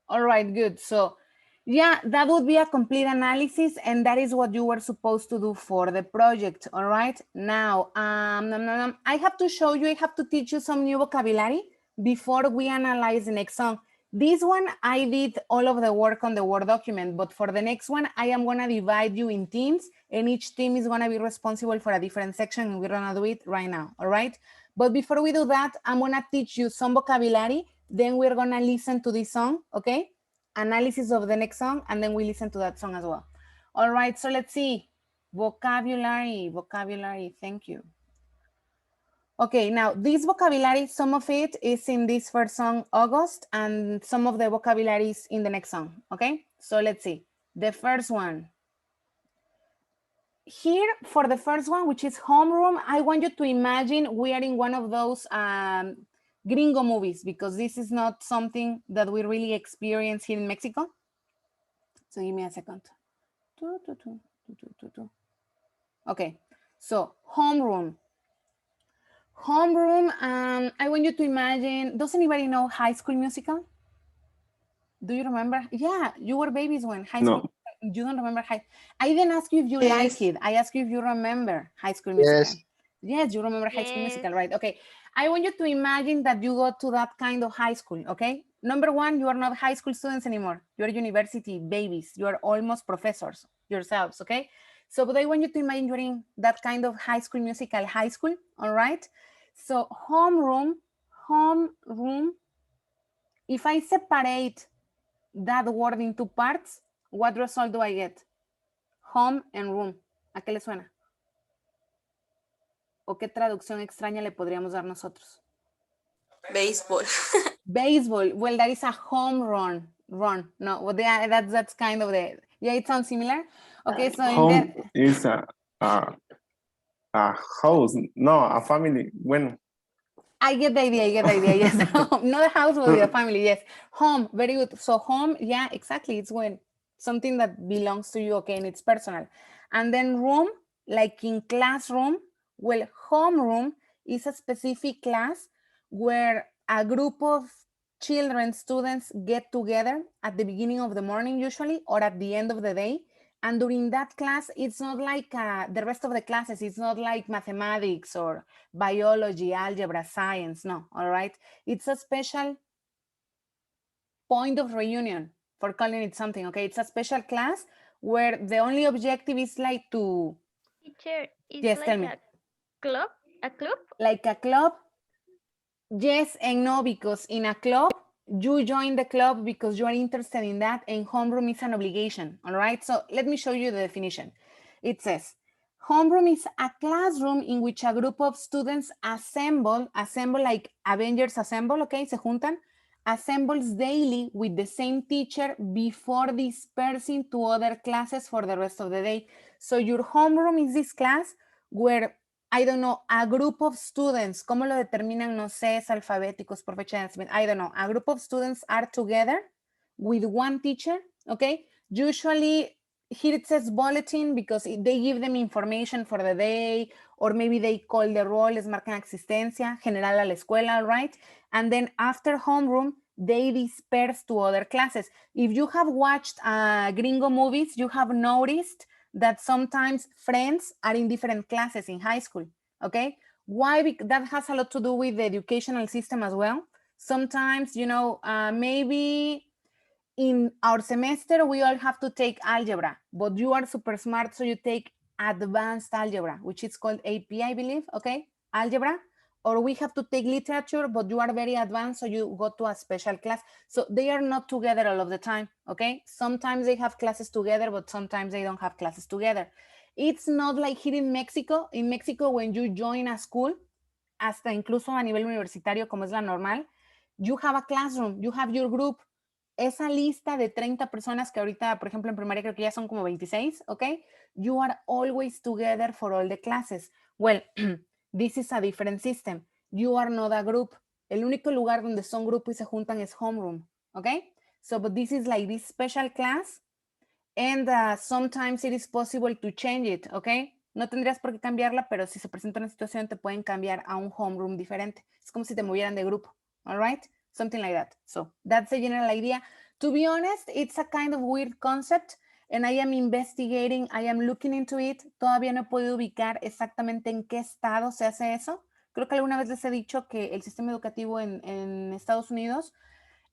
All right, good. So yeah, that would be a complete analysis, and that is what you were supposed to do for the project. All right. Now, I have to show you, I have to teach you some new vocabulary before we analyze the next song. This one, I did all of the work on the Word document, but for the next one, I am gonna divide you in teams, and each team is gonna be responsible for a different section, and we're gonna do it right now, all right? But before we do that, I'm gonna teach you some vocabulary, then we're gonna listen to this song, okay? Analysis of the next song, and then we listen to that song as well. All right, so let's see. Vocabulary, thank you. Okay, now this vocabulary, some of it is in this first song, August, and some of the vocabulary is in the next song, okay? So let's see. The first one. Here, for the first one, which is homeroom, I want you to imagine we are in one of those gringo movies, because this is not something that we really experience here in Mexico. So give me a second. Okay, so homeroom. Homeroom, I want you to imagine, does anybody know High School Musical? Do you remember? Yeah, you were babies when High School. No. You don't remember I didn't ask you if you like it. I asked you if you remember High School Musical. Yes. Yes, you remember High School Musical, Yes. right? Okay. I want you to imagine that you go to that kind of high school, okay? Number one, you are not high school students anymore. You're university babies. You are almost professors yourselves, okay? So, but I want you to imagine you're in that kind of High School Musical high school, all right? So homeroom, if I separate that word into parts, what result do I get? Home and room. ¿A qué le suena? ¿O qué traducción extraña le podríamos dar nosotros? Baseball. Baseball. Well, that is a home run. No, well, that's kind of the, yeah, it sounds similar. Okay, so in Home that, is a house, no, a family. Bueno. I get the idea, yes. Not a house, but a family, yes. Home, very good. So home, yeah, exactly. It's when something that belongs to you, okay, and it's personal. And then room, like in classroom, well, homeroom is a specific class where a group of children, students get together at the beginning of the morning usually, or at the end of the day. And during that class, it's not like the rest of the classes. It's not like mathematics or biology, algebra, science, no, all right? It's a special point of reunion for calling it something, okay? It's a special class where the only objective is like to, Teacher, it's yes, tell like me. a club? A club? Like a club? Yes and no, because in a club, you join the club because you are interested in that, and homeroom is an obligation, all right? So let me show you the definition. It says, homeroom is a classroom in which a group of students assemble like Avengers assemble, okay, se juntan, assembles daily with the same teacher before dispersing to other classes for the rest of the day. So your homeroom is this class where, I don't know, a group of students, ¿cómo lo determinan? No sé, es alfabéticos, por fecha de nacimiento. I don't know. A group of students are together with one teacher, okay? Usually, here it says bulletin because they give them information for the day, or maybe they call the roll, les marcan existencia, general a la escuela, all right? And then after homeroom, they disperse to other classes. If you have watched gringo movies, you have noticed that sometimes friends are in different classes in high school, okay? Why? Because that has a lot to do with the educational system as well. Sometimes, you know, maybe in our semester, we all have to take algebra, but you are super smart, so you take advanced algebra, which is called AP, I believe, okay? Algebra. Or we have to take literature, but you are very advanced, so you go to a special class. So they are not together all of the time, okay? Sometimes they have classes together, but sometimes they don't have classes together. It's not like here in Mexico. In Mexico, when you join a school, hasta incluso a nivel universitario, como es la normal, you have a classroom, you have your group. Esa lista de 30 personas que ahorita, por ejemplo, en primaria creo que ya son como 26, ¿ok? You are always together for all the classes. Well, this is a different system. You are not a group. El único lugar donde son grupo y se juntan es homeroom, ¿ok? So, but this is like this special class, and sometimes it is possible to change it, ¿ok? No tendrías por qué cambiarla, pero si se presenta una situación te pueden cambiar a un homeroom diferente. Es como si te movieran de grupo, all right? Something like that. So that's the general idea. To be honest, it's a kind of weird concept, and I am investigating, I am looking into it. Todavía no he podido ubicar exactamente en qué estado se hace eso. Creo que alguna vez les he dicho que el sistema educativo en Estados Unidos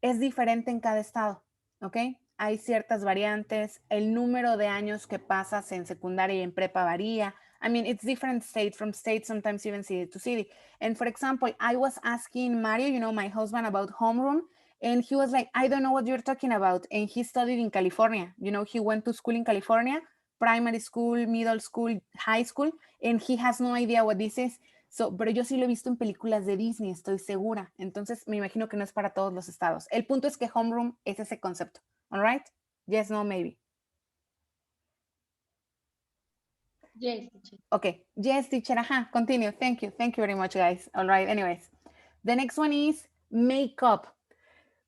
es diferente en cada estado, ¿ok? Hay ciertas variantes, el número de años que pasas en secundaria y en prepa varía. I mean, it's different state from state, sometimes even city to city. And for example, I was asking Mario, you know, my husband, about homeroom, and he was like, I don't know what you're talking about. And he studied in California. You know, he went to school in California, primary school, middle school, high school, and he has no idea what this is. So, pero yo sí lo he visto en películas de Disney, estoy segura. Entonces, me imagino que no es para todos los estados. El punto es que homeroom es ese concepto. All right? Yes, no, maybe. Yes, teacher. Okay. Yes, teacher. Continue. Thank you. Thank you very much, guys. All right. Anyways, the next one is makeup.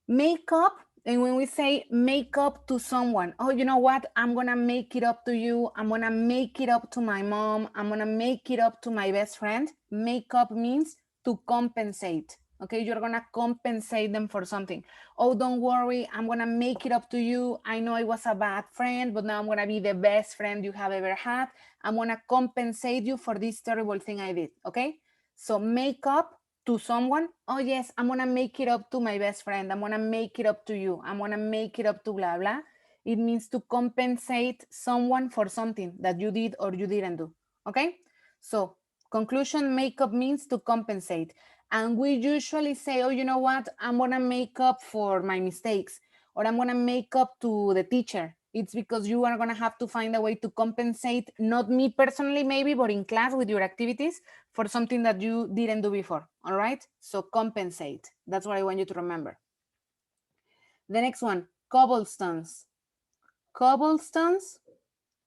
Makeup, and when we say make up to someone, oh, you know what? I'm going to make it up to you. I'm going to make it up to my mom. I'm going to make it up to my best friend. Make up means to compensate. Okay, you're going to compensate them for something. Oh, don't worry. I'm going to make it up to you. I know I was a bad friend, but now I'm going to be the best friend you have ever had. I'm going to compensate you for this terrible thing I did. Okay, so make up to someone. Oh yes, I'm gonna make it up to my best friend. I'm gonna make it up to you. I'm gonna make it up to blah blah. It means to compensate someone for something that you did or you didn't do. Okay, so conclusion, makeup means to compensate. And we usually say, oh, you know what, I'm gonna make up for my mistakes, or I'm gonna make up to the teacher. It's because you are gonna have to find a way to compensate, not me personally maybe, but in class with your activities, for something that you didn't do before, all right? So compensate, that's what I want you to remember. The next one, cobblestones. Cobblestones,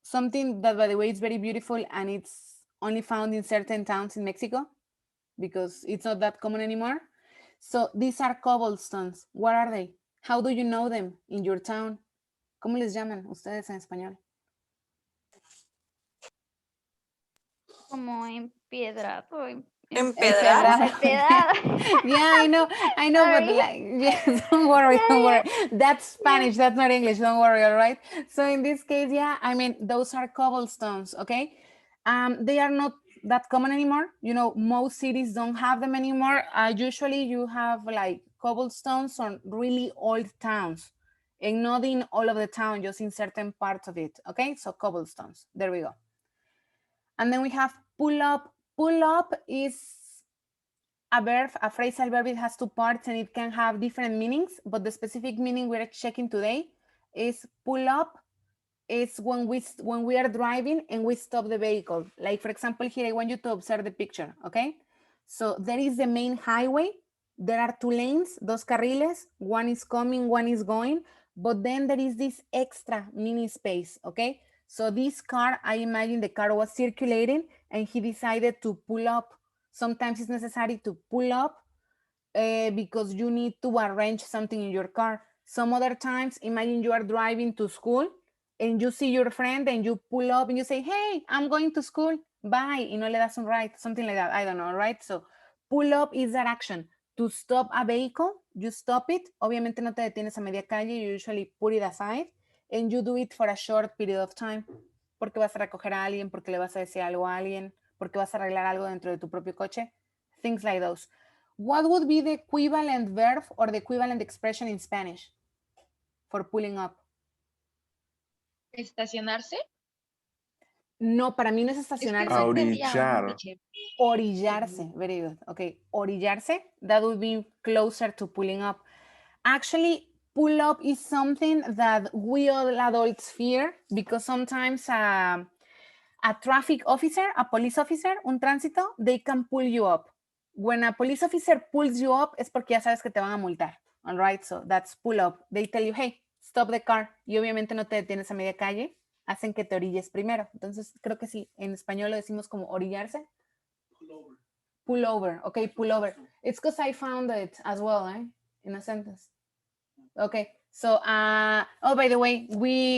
something that, by the way, is very beautiful, and it's only found in certain towns in Mexico because it's not that common anymore. So these are cobblestones. What are they? How do you know them in your town? ¿Cómo les llaman ustedes en español? Como empiedrado. Empedrado. Empedrado. Yeah, I know, but Sorry. like, yes, don't worry, don't worry. That's Spanish, that's not English, don't worry, all right? So in this case, yeah, I mean, those are cobblestones, okay? They are not that common anymore. You know, most cities don't have them anymore. Usually you have like cobblestones on really old towns, and not in all of the town, just in certain parts of it, okay? So cobblestones, there we go. And then we have pull up. Pull up is a verb, a phrasal verb. It has two parts and it can have different meanings, but the specific meaning we're checking today is pull up is when we are driving and we stop the vehicle. Like, for example, here I want you to observe the picture, okay? So there is the main highway. There are two lanes, dos carriles. One is coming, one is going, but then there is this extra mini space, okay? So this car, I imagine the car was circulating and he decided to pull up. Sometimes it's necessary to pull up because you need to arrange something in your car. Some other times, imagine you are driving to school and you see your friend and you pull up and you say, hey, I'm going to school, bye, y no le das un ride, something like that, I don't know, right? So pull up is that action. To stop a vehicle, you stop it. Obviamente no te detienes a media calle, you usually put it aside and you do it for a short period of time. Porque vas a recoger a alguien, porque le vas a decir algo a alguien, porque vas a arreglar algo dentro de tu propio coche, things like those. What would be the equivalent verb or the equivalent expression in Spanish for pulling up? ¿Estacionarse? No, para mí no es Es que estacionarse. no entendía aún, Orillar. teacher. Orillarse. Very good. Okay. Orillarse. That would be closer to pulling up. Actually, pull up is something that we all adults fear because sometimes a a traffic officer, a police officer, un tránsito, they can pull you up. When a police officer pulls you up, es porque ya sabes que te van a multar. All right, so that's pull up. They tell you, hey, stop the car. Y obviamente no te detienes a media calle, hacen que te orilles primero. Entonces, creo que sí, en español lo decimos como orillarse. Pull over. Pull over, okay, pull over. It's because I found it as well, in a sentence. Okay, so, oh, by the way,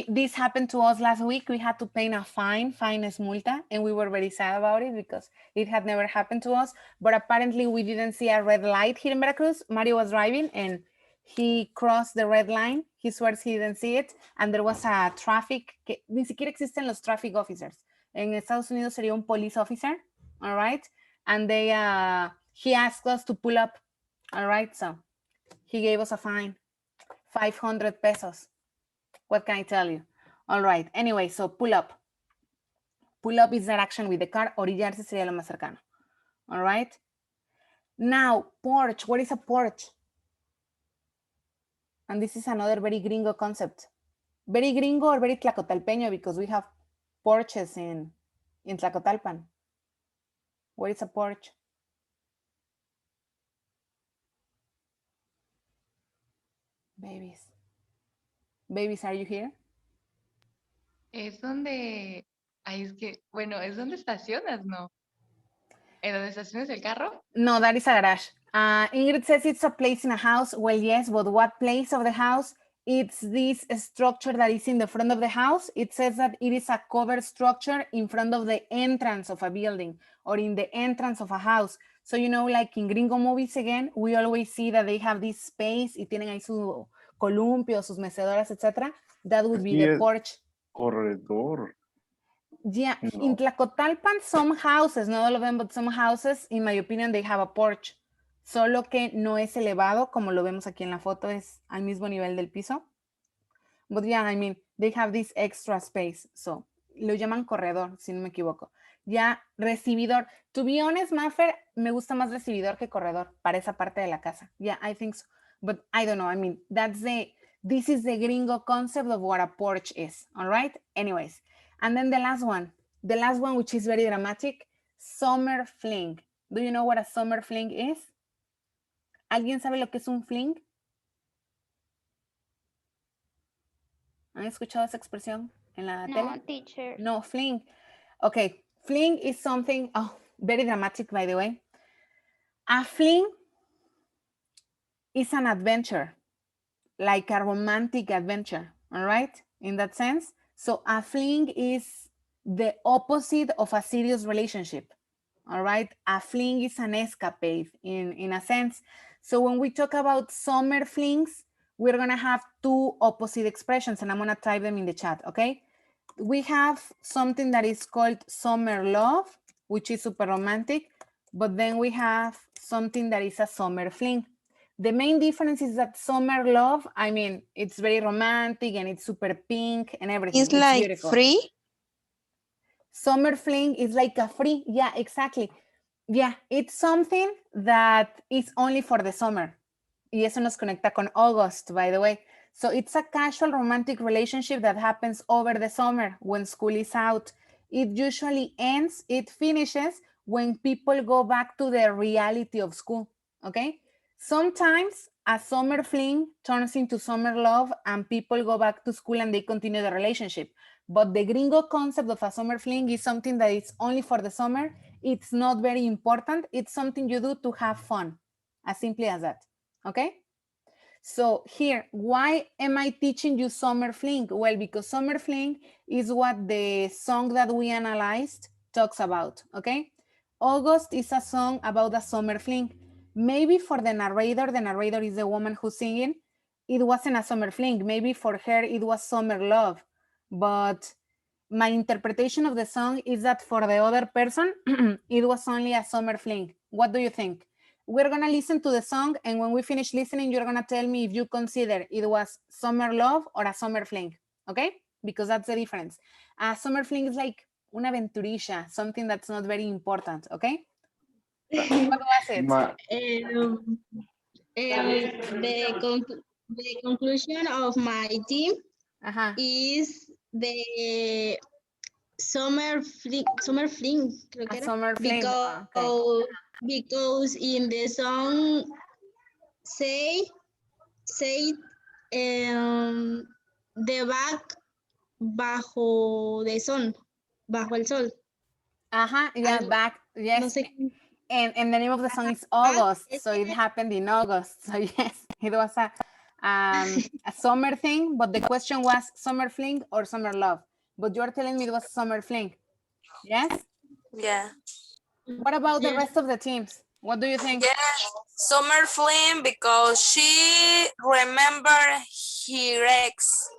this happened to us last week. We had to pay a fine es multa, and we were very sad about it because it had never happened to us. But apparently we didn't see a red light here in Veracruz. Mario was driving and he crossed the red line. He swears he didn't see it. And there was a traffic, que ni siquiera existen los traffic officers. En Estados Unidos sería un police officer, all right? And he asked us to pull up, all right? So he gave us a fine. 500 pesos. What can I tell you? All right. Anyway, so pull up. Pull up is that action with the car. Orillarse sería lo más cercano. All right. Now, porch. What is a porch? And this is another very gringo concept. Very gringo or very tlacotalpeño because we have porches in Tlacotalpan. What is a porch? Babies, are you here? Es donde, ay, es que, bueno, es donde estacionas, ¿no? ¿En donde estacionas el carro? No, that is a garage. Ingrid says it's a place in a house. Well, yes, but what place of the house? It's this structure that is in the front of the house. It says that it is a covered structure in front of the entrance of a building or in the entrance of a house. So, you know, like in gringo movies again, we always see that they have this space y tienen ahí su columpio, sus mecedoras, etc. That would be the porch. Corredor. Yeah, no. In Tlacotalpan, some houses, not all of them, but some houses, in my opinion, they have a porch. Solo que no es elevado, como lo vemos aquí en la foto, es al mismo nivel del piso. But yeah, I mean, they have this extra space. So, lo llaman corredor, si no me equivoco. Ya, recibidor. To be honest, Maffer, me gusta más recibidor que corredor para esa parte de la casa. Yeah, I think so. But I don't know. I mean, this is the gringo concept of what a porch is. All right? Anyways. And then the last one, which is very dramatic, summer fling. Do you know what a summer fling is? ¿Alguien sabe lo que es un fling? ¿Han escuchado esa expresión en la tele? No, teacher. No, fling. Okay, fling is something, very dramatic, by the way. A fling is an adventure, like a romantic adventure, all right? In that sense. So a fling is the opposite of a serious relationship, all right? A fling is an escapade in a sense. So when we talk about summer flings, we're gonna have two opposite expressions and I'm gonna type them in the chat, okay? We have something that is called summer love, which is super romantic, but then we have something that is a summer fling. The main difference is that summer love, I mean, it's very romantic and it's super pink and everything. It's like beautiful. free. Summer fling is like a free, yeah, exactly. Yeah, it's something that is only for the summer. Y eso nos conecta con August, by the way. So it's a casual romantic relationship that happens over the summer when school is out. It usually ends, it finishes when people go back to the reality of school, okay? Sometimes a summer fling turns into summer love and people go back to school and they continue the relationship. But the gringo concept of a summer fling is something that is only for the summer. It's not very important. It's something you do to have fun, as simply as that, okay? So here, why am I teaching you summer fling? Well, because summer fling is what the song that we analyzed talks about, okay? August is a song about a summer fling. Maybe for the narrator is the woman who's singing, it wasn't a summer fling. Maybe for her, it was summer love. But my interpretation of the song is that for the other person, it was only a summer fling. What do you think? We're gonna listen to the song and when we finish listening, you're gonna tell me if you consider it was summer love or a summer fling, okay? Because that's the difference. A summer fling is like una aventurilla, something that's not very important, okay? What was it? The conclusion of my team is the summer fling, creo A que era. summer fling. Okay. Because in the song say the back bajo de sol, bajo el sol. Yeah, Algo, back, no yes. sé. And the name of the song is Back, August, so it happened in August. So yes, it was a summer thing, but the question was summer fling or summer love. But you're telling me it was summer fling, yes? Yeah. What about the yes. rest of the teams? What do you think? Yeah. Summer fling because she remember her ex.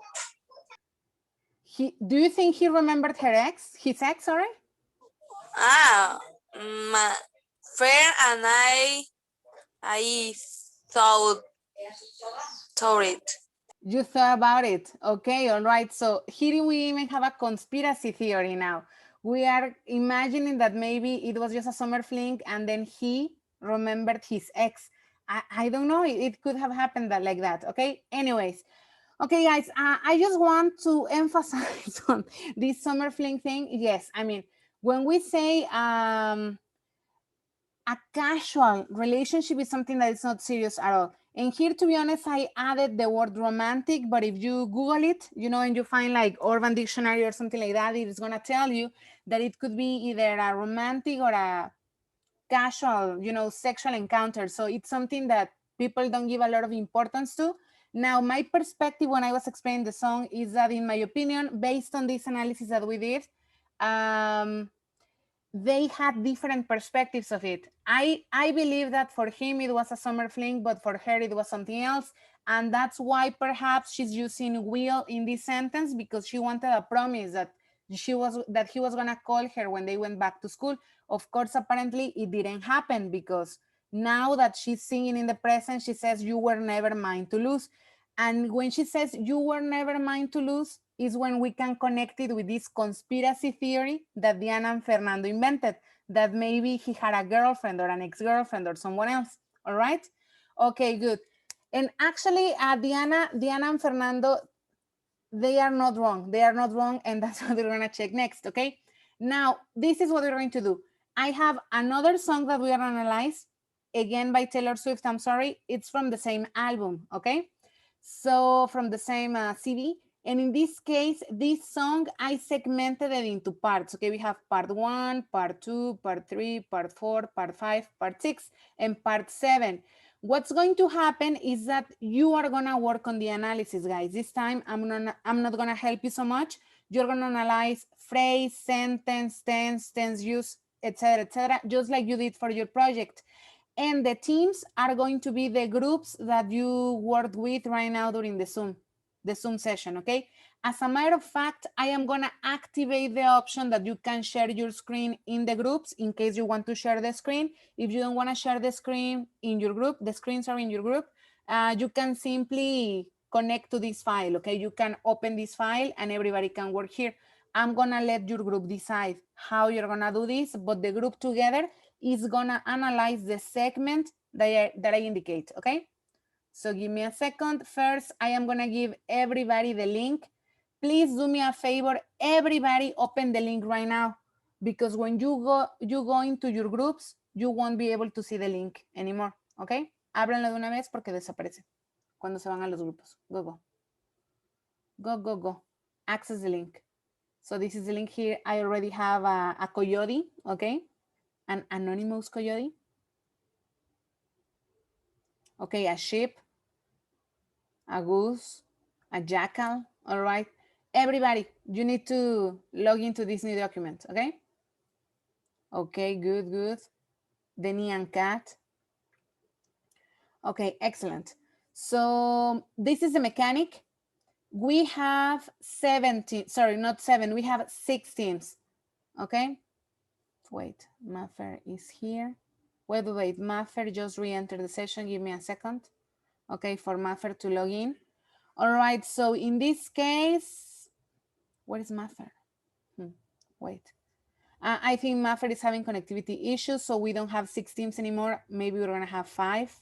Do you think he remembered his ex, sorry? Ah, my friend and I thought it. You thought about it. Okay, all right. So here we even have a conspiracy theory now. We are imagining that maybe it was just a summer fling and then he remembered his ex. I don't know. It could have happened like that. Okay. Anyways. Okay, guys, I just want to emphasize on this summer fling thing. Yes, I mean, when we say a casual relationship is something that is not serious at all. And here, to be honest, I added the word romantic, but if you Google it, and you find like Urban Dictionary or something like that, it is going to tell you that it could be either a romantic or a casual, sexual encounter. So it's something that people don't give a lot of importance to. Now, my perspective when I was explaining the song is that, in my opinion, based on this analysis that we did, they had different perspectives of it. I believe that for him it was a summer fling, but for her it was something else. And that's why perhaps she's using will in this sentence, because she wanted a promise that he was gonna call her when they went back to school. Of course, apparently it didn't happen, because now that she's singing in the present, she says, "You were never mine to lose." And when she says "you were never mine to lose" is when we can connect it with this conspiracy theory that Diana and Fernando invented, that maybe he had a girlfriend or an ex-girlfriend or someone else. All right. Okay, good. And actually, Diana and Fernando, they are not wrong. They are not wrong. And that's what we're going to check next. Okay. Now, this is what we're going to do. I have another song that we are analyze, again by Taylor Swift. I'm sorry. It's from the same album. Okay. So from the same CD. And in this case, this song, I segmented it into parts. Okay, we have part 1, part 2, part 3, part 4, part 5, part 6, and part 7. What's going to happen is that you are gonna work on the analysis, guys. This time, I'm not gonna help you so much. You're gonna analyze phrase, sentence, tense use, etc., just like you did for your project. And the teams are going to be the groups that you worked with right now during the Zoom session, okay? As a matter of fact, I am gonna activate the option that you can share your screen in the groups in case you want to share the screen. If you don't wanna share the screen in your group, the screens are in your group, you can simply connect to this file, okay? You can open this file and everybody can work here. I'm gonna let your group decide how you're gonna do this, but the group together is gonna analyze the segment that I indicate, okay? So give me a second. First, I am gonna give everybody the link. Please do me a favor, everybody open the link right now, because when you go into your groups, you won't be able to see the link anymore, okay? Ábranlo de una vez porque desaparece cuando se van a los grupos. Go, go. Go, go, go. Access the link. So this is the link here. I already have a coyote, okay? An anonymous coyote. Okay, a sheep, a goose, a jackal. All right. Everybody, you need to log into this new document, okay? Okay, good, good. The neon cat. Okay, excellent. So this is the mechanic. We have 17, sorry, not 7, we have 6 teams, okay? Wait, Maffer is here. Wait, Maffer just re-entered the session. Give me a second. Okay, for Maffer to log in. All right, so in this case, where is Maffer? Wait. I think Maffer is having connectivity issues, so we don't have 6 teams anymore. Maybe we're gonna have 5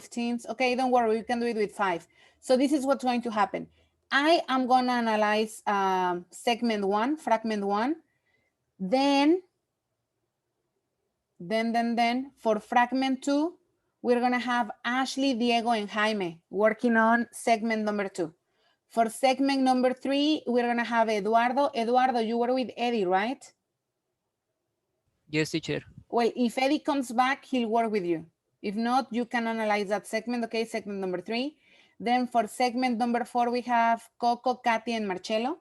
teams. Okay, don't worry, we can do it with 5. So this is what's going to happen. I am gonna analyze segment 1, fragment 1. Then for fragment 2, we're gonna have Ashley, Diego, and Jaime working on segment number 2. For segment number 3, we're gonna have Eduardo. Eduardo, you were with Eddie, right? Yes, teacher. Well, if Eddie comes back, he'll work with you. If not, you can analyze that segment, okay? Segment number 3. Then for segment number 4, we have Coco, Katy, and Marcelo.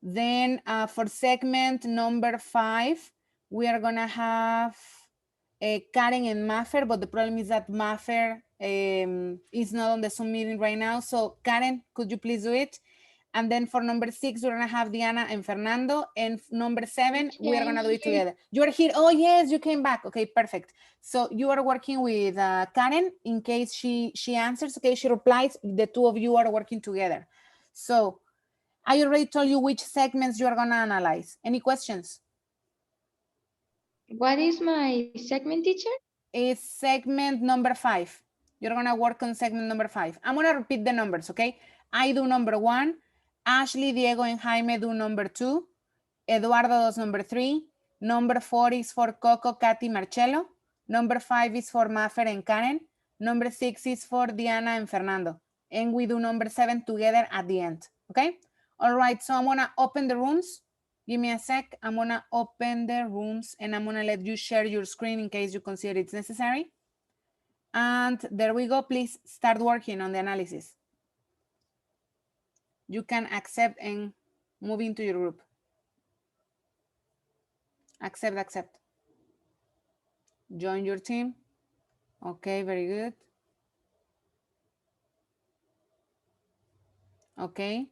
Then for segment number 5, we are gonna have Karen and Maffer, but the problem is that Maffer is not on the Zoom meeting right now. So Karen, could you please do it? And then for number 6, we're gonna have Diana and Fernando. And number 7, we are gonna do it together. You are here. Oh yes, you came back. Okay, perfect. So you are working with Karen in case she answers. Okay, she replies. The two of you are working together. So I already told you which segments you are gonna analyze. Any questions? What is my segment, teacher? It's segment number 5. You're gonna work on segment number 5. I'm gonna repeat the numbers, okay? I do number 1. Ashley, Diego, and Jaime do number 2. Eduardo does number 3. Number 4 is for Coco, Katy, Marcelo. Number 5 is for Maffer and Karen. Number 6 is for Diana and Fernando. And we do number 7 together at the end, okay? All right, so I'm gonna open the rooms. Give me a sec. I'm gonna open the rooms and I'm gonna let you share your screen in case you consider it's necessary. And there we go. Please start working on the analysis. You can accept and move into your group. Accept. Join your team. Okay, very good. Okay,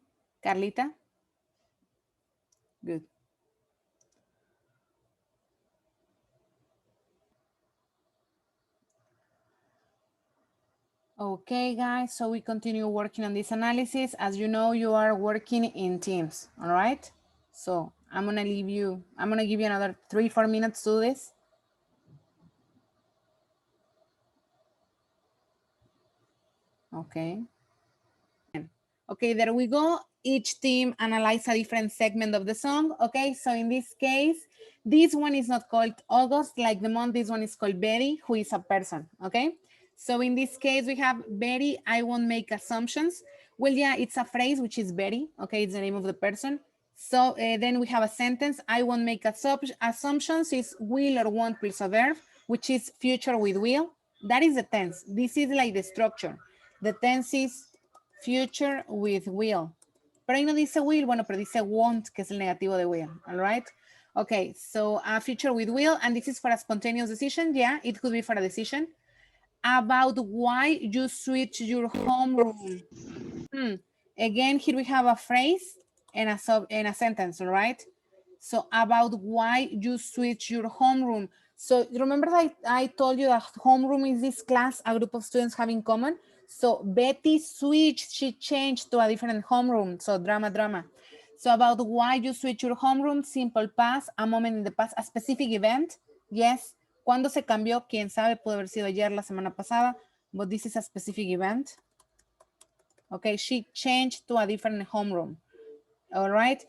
Carlita. Good. Okay, guys, so we continue working on this analysis. As you know, you are working in teams, all right? So I'm gonna give you another 3-4 minutes to do this. Okay. Okay, there we go. Each team analyze a different segment of the song. Okay, so in this case, this one is not called August, like the month. This one is called Betty, who is a person. Okay, so in this case, we have Betty, I won't make assumptions. Well, yeah, it's a phrase, which is Betty. Okay, it's the name of the person. So then we have a sentence, I won't make assumptions, is will or won't plus a verb, which is future with will. That is the tense. This is like the structure. The tense is future with will. Pero ahí no dice will, bueno, pero dice won't, que es el negativo de will, all right? Okay, so a future with will, and this is for a spontaneous decision. Yeah, it could be for a decision. About why you switch your homeroom. Again, here we have a phrase and a sentence, all right? So about why you switch your homeroom. So remember that I told you that homeroom is this class a group of students have in common. So Betty switched, she changed to a different homeroom. So drama. So about why you switch your homeroom, simple past, a moment in the past, a specific event. Yes. ¿Cuándo se cambió? Quién sabe, puede haber sido ayer, la semana pasada, but this is a specific event. Okay, she changed to a different homeroom. All right,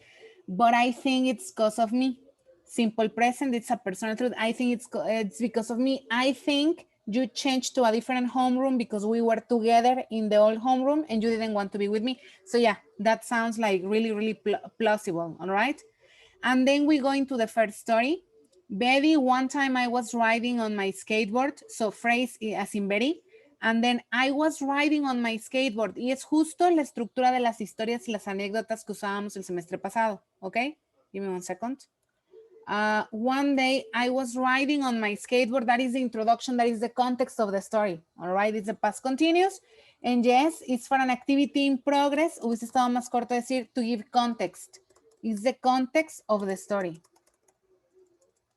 but I think it's because of me. Simple present, it's a personal truth. I think it's because of me. I think you changed to a different homeroom because we were together in the old homeroom and you didn't want to be with me. So yeah, that sounds like really plausible, all right? And then we go into the first story. Betty, one time I was riding on my skateboard, so phrase as in Betty. And then I was riding on my skateboard. Y es justo la estructura de las historias y las anécdotas que usábamos el semestre pasado. Okay, give me 1 second. One day I was riding on my skateboard. That is the introduction. That is the context of the story. All right, it's the past continuous. And yes, it's for an activity in progress. Hubiese estado más corto decir to give context. It's the context of the story.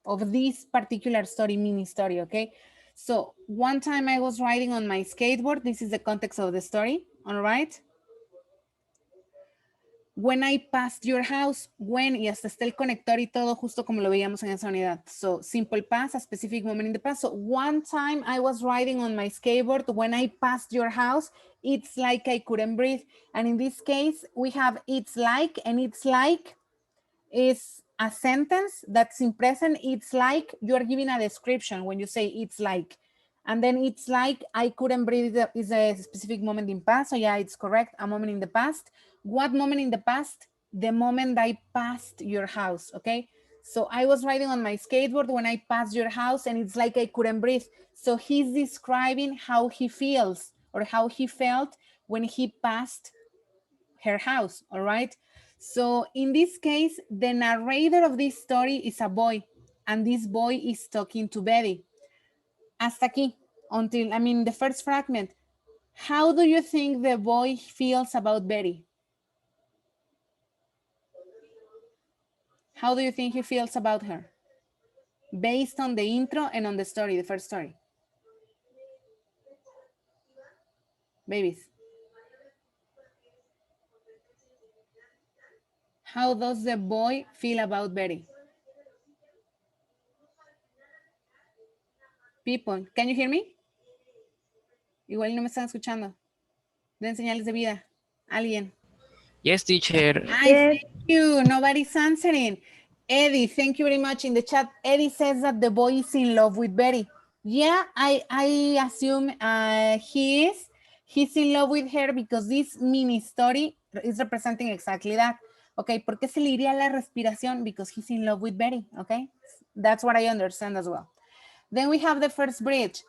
Of this particular story, mini story, okay? So one time I was riding on my skateboard. This is the context of the story, all right? When I passed your house, when, y hasta está el conector y todo justo como lo veíamos en esa unidad. So, simple past, a specific moment in the past. So, one time I was riding on my skateboard when I passed your house, it's like I couldn't breathe. And in this case, we have it's like, and it's like is a sentence that's in present. It's like you're giving a description when you say it's like. And then it's like I couldn't breathe is a specific moment in past. So yeah, it's correct. A moment in the past. What moment in the past? The moment I passed your house, okay? So I was riding on my skateboard when I passed your house and it's like I couldn't breathe. So he's describing how he feels or how he felt when he passed her house, all right? So in this case, the narrator of this story is a boy and this boy is talking to Betty. Hasta aquí, until, I mean, the first fragment. How do you think the boy feels about Betty? How do you think he feels about her? Based on the intro and on the story, the first story. Babies. How does the boy feel about Betty? People, can you hear me? Igual no me están escuchando. Den señales de vida. Alguien. Yes, teacher. Hi, thank you. Nobody's answering. Eddie, thank you very much. In the chat, Eddie says that the boy is in love with Betty. Yeah, I assume he is. He's in love with her because this mini story is representing exactly that. Okay, ¿por qué se le iría la respiración? Because he's in love with Betty, okay? That's what I understand as well. Then we have the first bridge.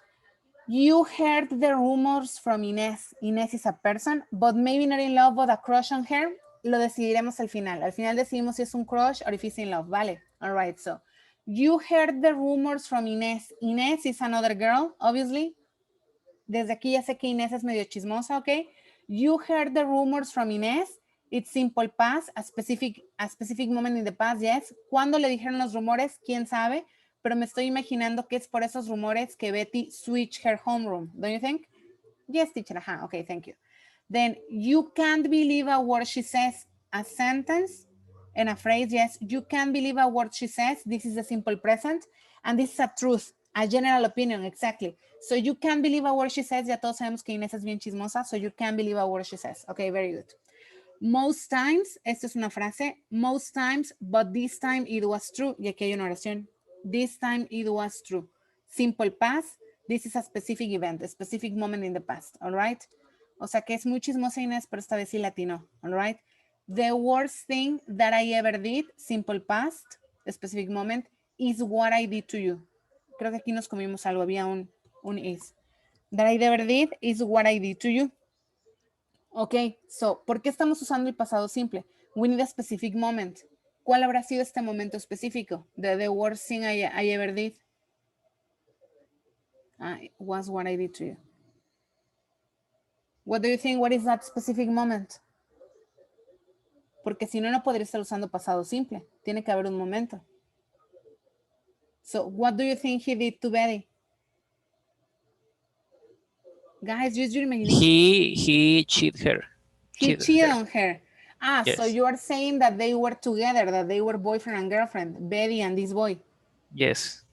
You heard the rumors from Inés. Inés is a person, but maybe not in love, but a crush on her. Lo decidiremos al final. Al final decidimos si es un crush or if he's in love, ¿vale? All right, so. You heard the rumors from Inés. Inés is another girl, obviously. Desde aquí ya sé que Inés es medio chismosa, ¿ok? You heard the rumors from Inés. It's simple past, a specific moment in the past, yes. ¿Cuándo le dijeron los rumores? ¿Quién sabe? Pero me estoy imaginando que es por esos rumores que Betty switched her homeroom. Don't you think? Yes, teacher. Ajá, okay, thank you. Then, you can't believe a word she says. A sentence and a phrase, yes. You can't believe a word she says. This is the simple present. And this is a truth, a general opinion, exactly. So you can't believe a word she says. Ya todos sabemos que Inés es bien chismosa. So you can't believe a word she says. Okay, very good. Most times, esta es una frase, most times, but this time it was true. Y aquí hay una oración. This time it was true. Simple past, this is a specific event, a specific moment in the past, all right? O sea que es muy chismosa Inés, pero esta vez sí latino, all right? The worst thing that I ever did, simple past, a specific moment, is what I did to you. Creo que aquí nos comimos algo, había un is. That I ever did is what I did to you. Ok, so, ¿por qué estamos usando el pasado simple? We need a specific moment. ¿Cuál habrá sido este momento específico? The worst thing I ever did was what I did to you. What do you think? What is that specific moment? Porque si no, no podría estar usando pasado simple. Tiene que haber un momento. So, what do you think he did to Betty? Guys, use your imagination. He cheated her. He cheated on her. Yes. So you are saying that they were together, that they were boyfriend and girlfriend, Betty and this boy. Yes.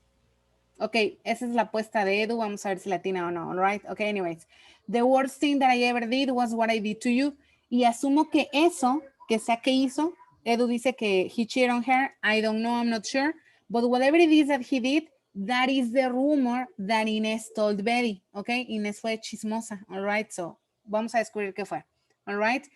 Ok, esa es la apuesta de Edu. Vamos a ver si latina o no. All right. Ok, anyways. The worst thing that I ever did was what I did to you. Y asumo que eso, que sea que hizo, Edu dice que he cheated on her. I don't know, I'm not sure. But whatever it is that he did, that is the rumor that Inés told Betty. Ok, Inés fue chismosa. All right, so vamos a descubrir qué fue. All right.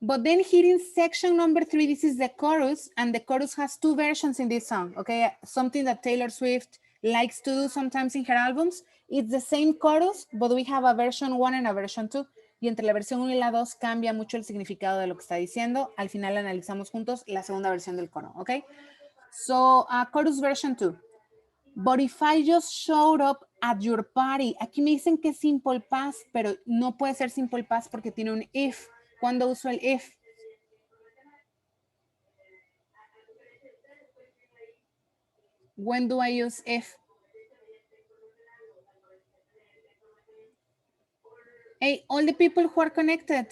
But then here in section number 3, this is the chorus, and the chorus has 2 versions in this song, okay? Something that Taylor Swift likes to do sometimes in her albums. It's the same chorus, but we have a version 1 and a version 2. Y entre la versión 1 y la 2 cambia mucho el significado de lo que está diciendo. Al final analizamos juntos la segunda versión del coro, okay? So, chorus version 2. But if I just showed up at your party. Aquí me dicen que es simple past, pero no puede ser simple past porque tiene un if. ¿Cuándo uso el if? When do I use if? Hey, all the people who are connected,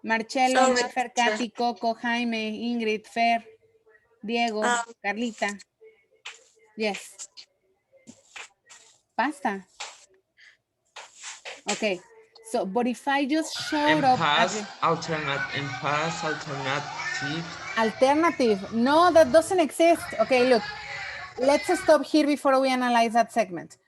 Marcelo, Sorry, Mafer, teacher. Katy, Coco, Jaime, Ingrid, Fer, Diego, Carlita. Yes. Basta. Okay. So, but if I just showed up as alternative. No, that doesn't exist. Okay, look. Let's stop here before we analyze that segment.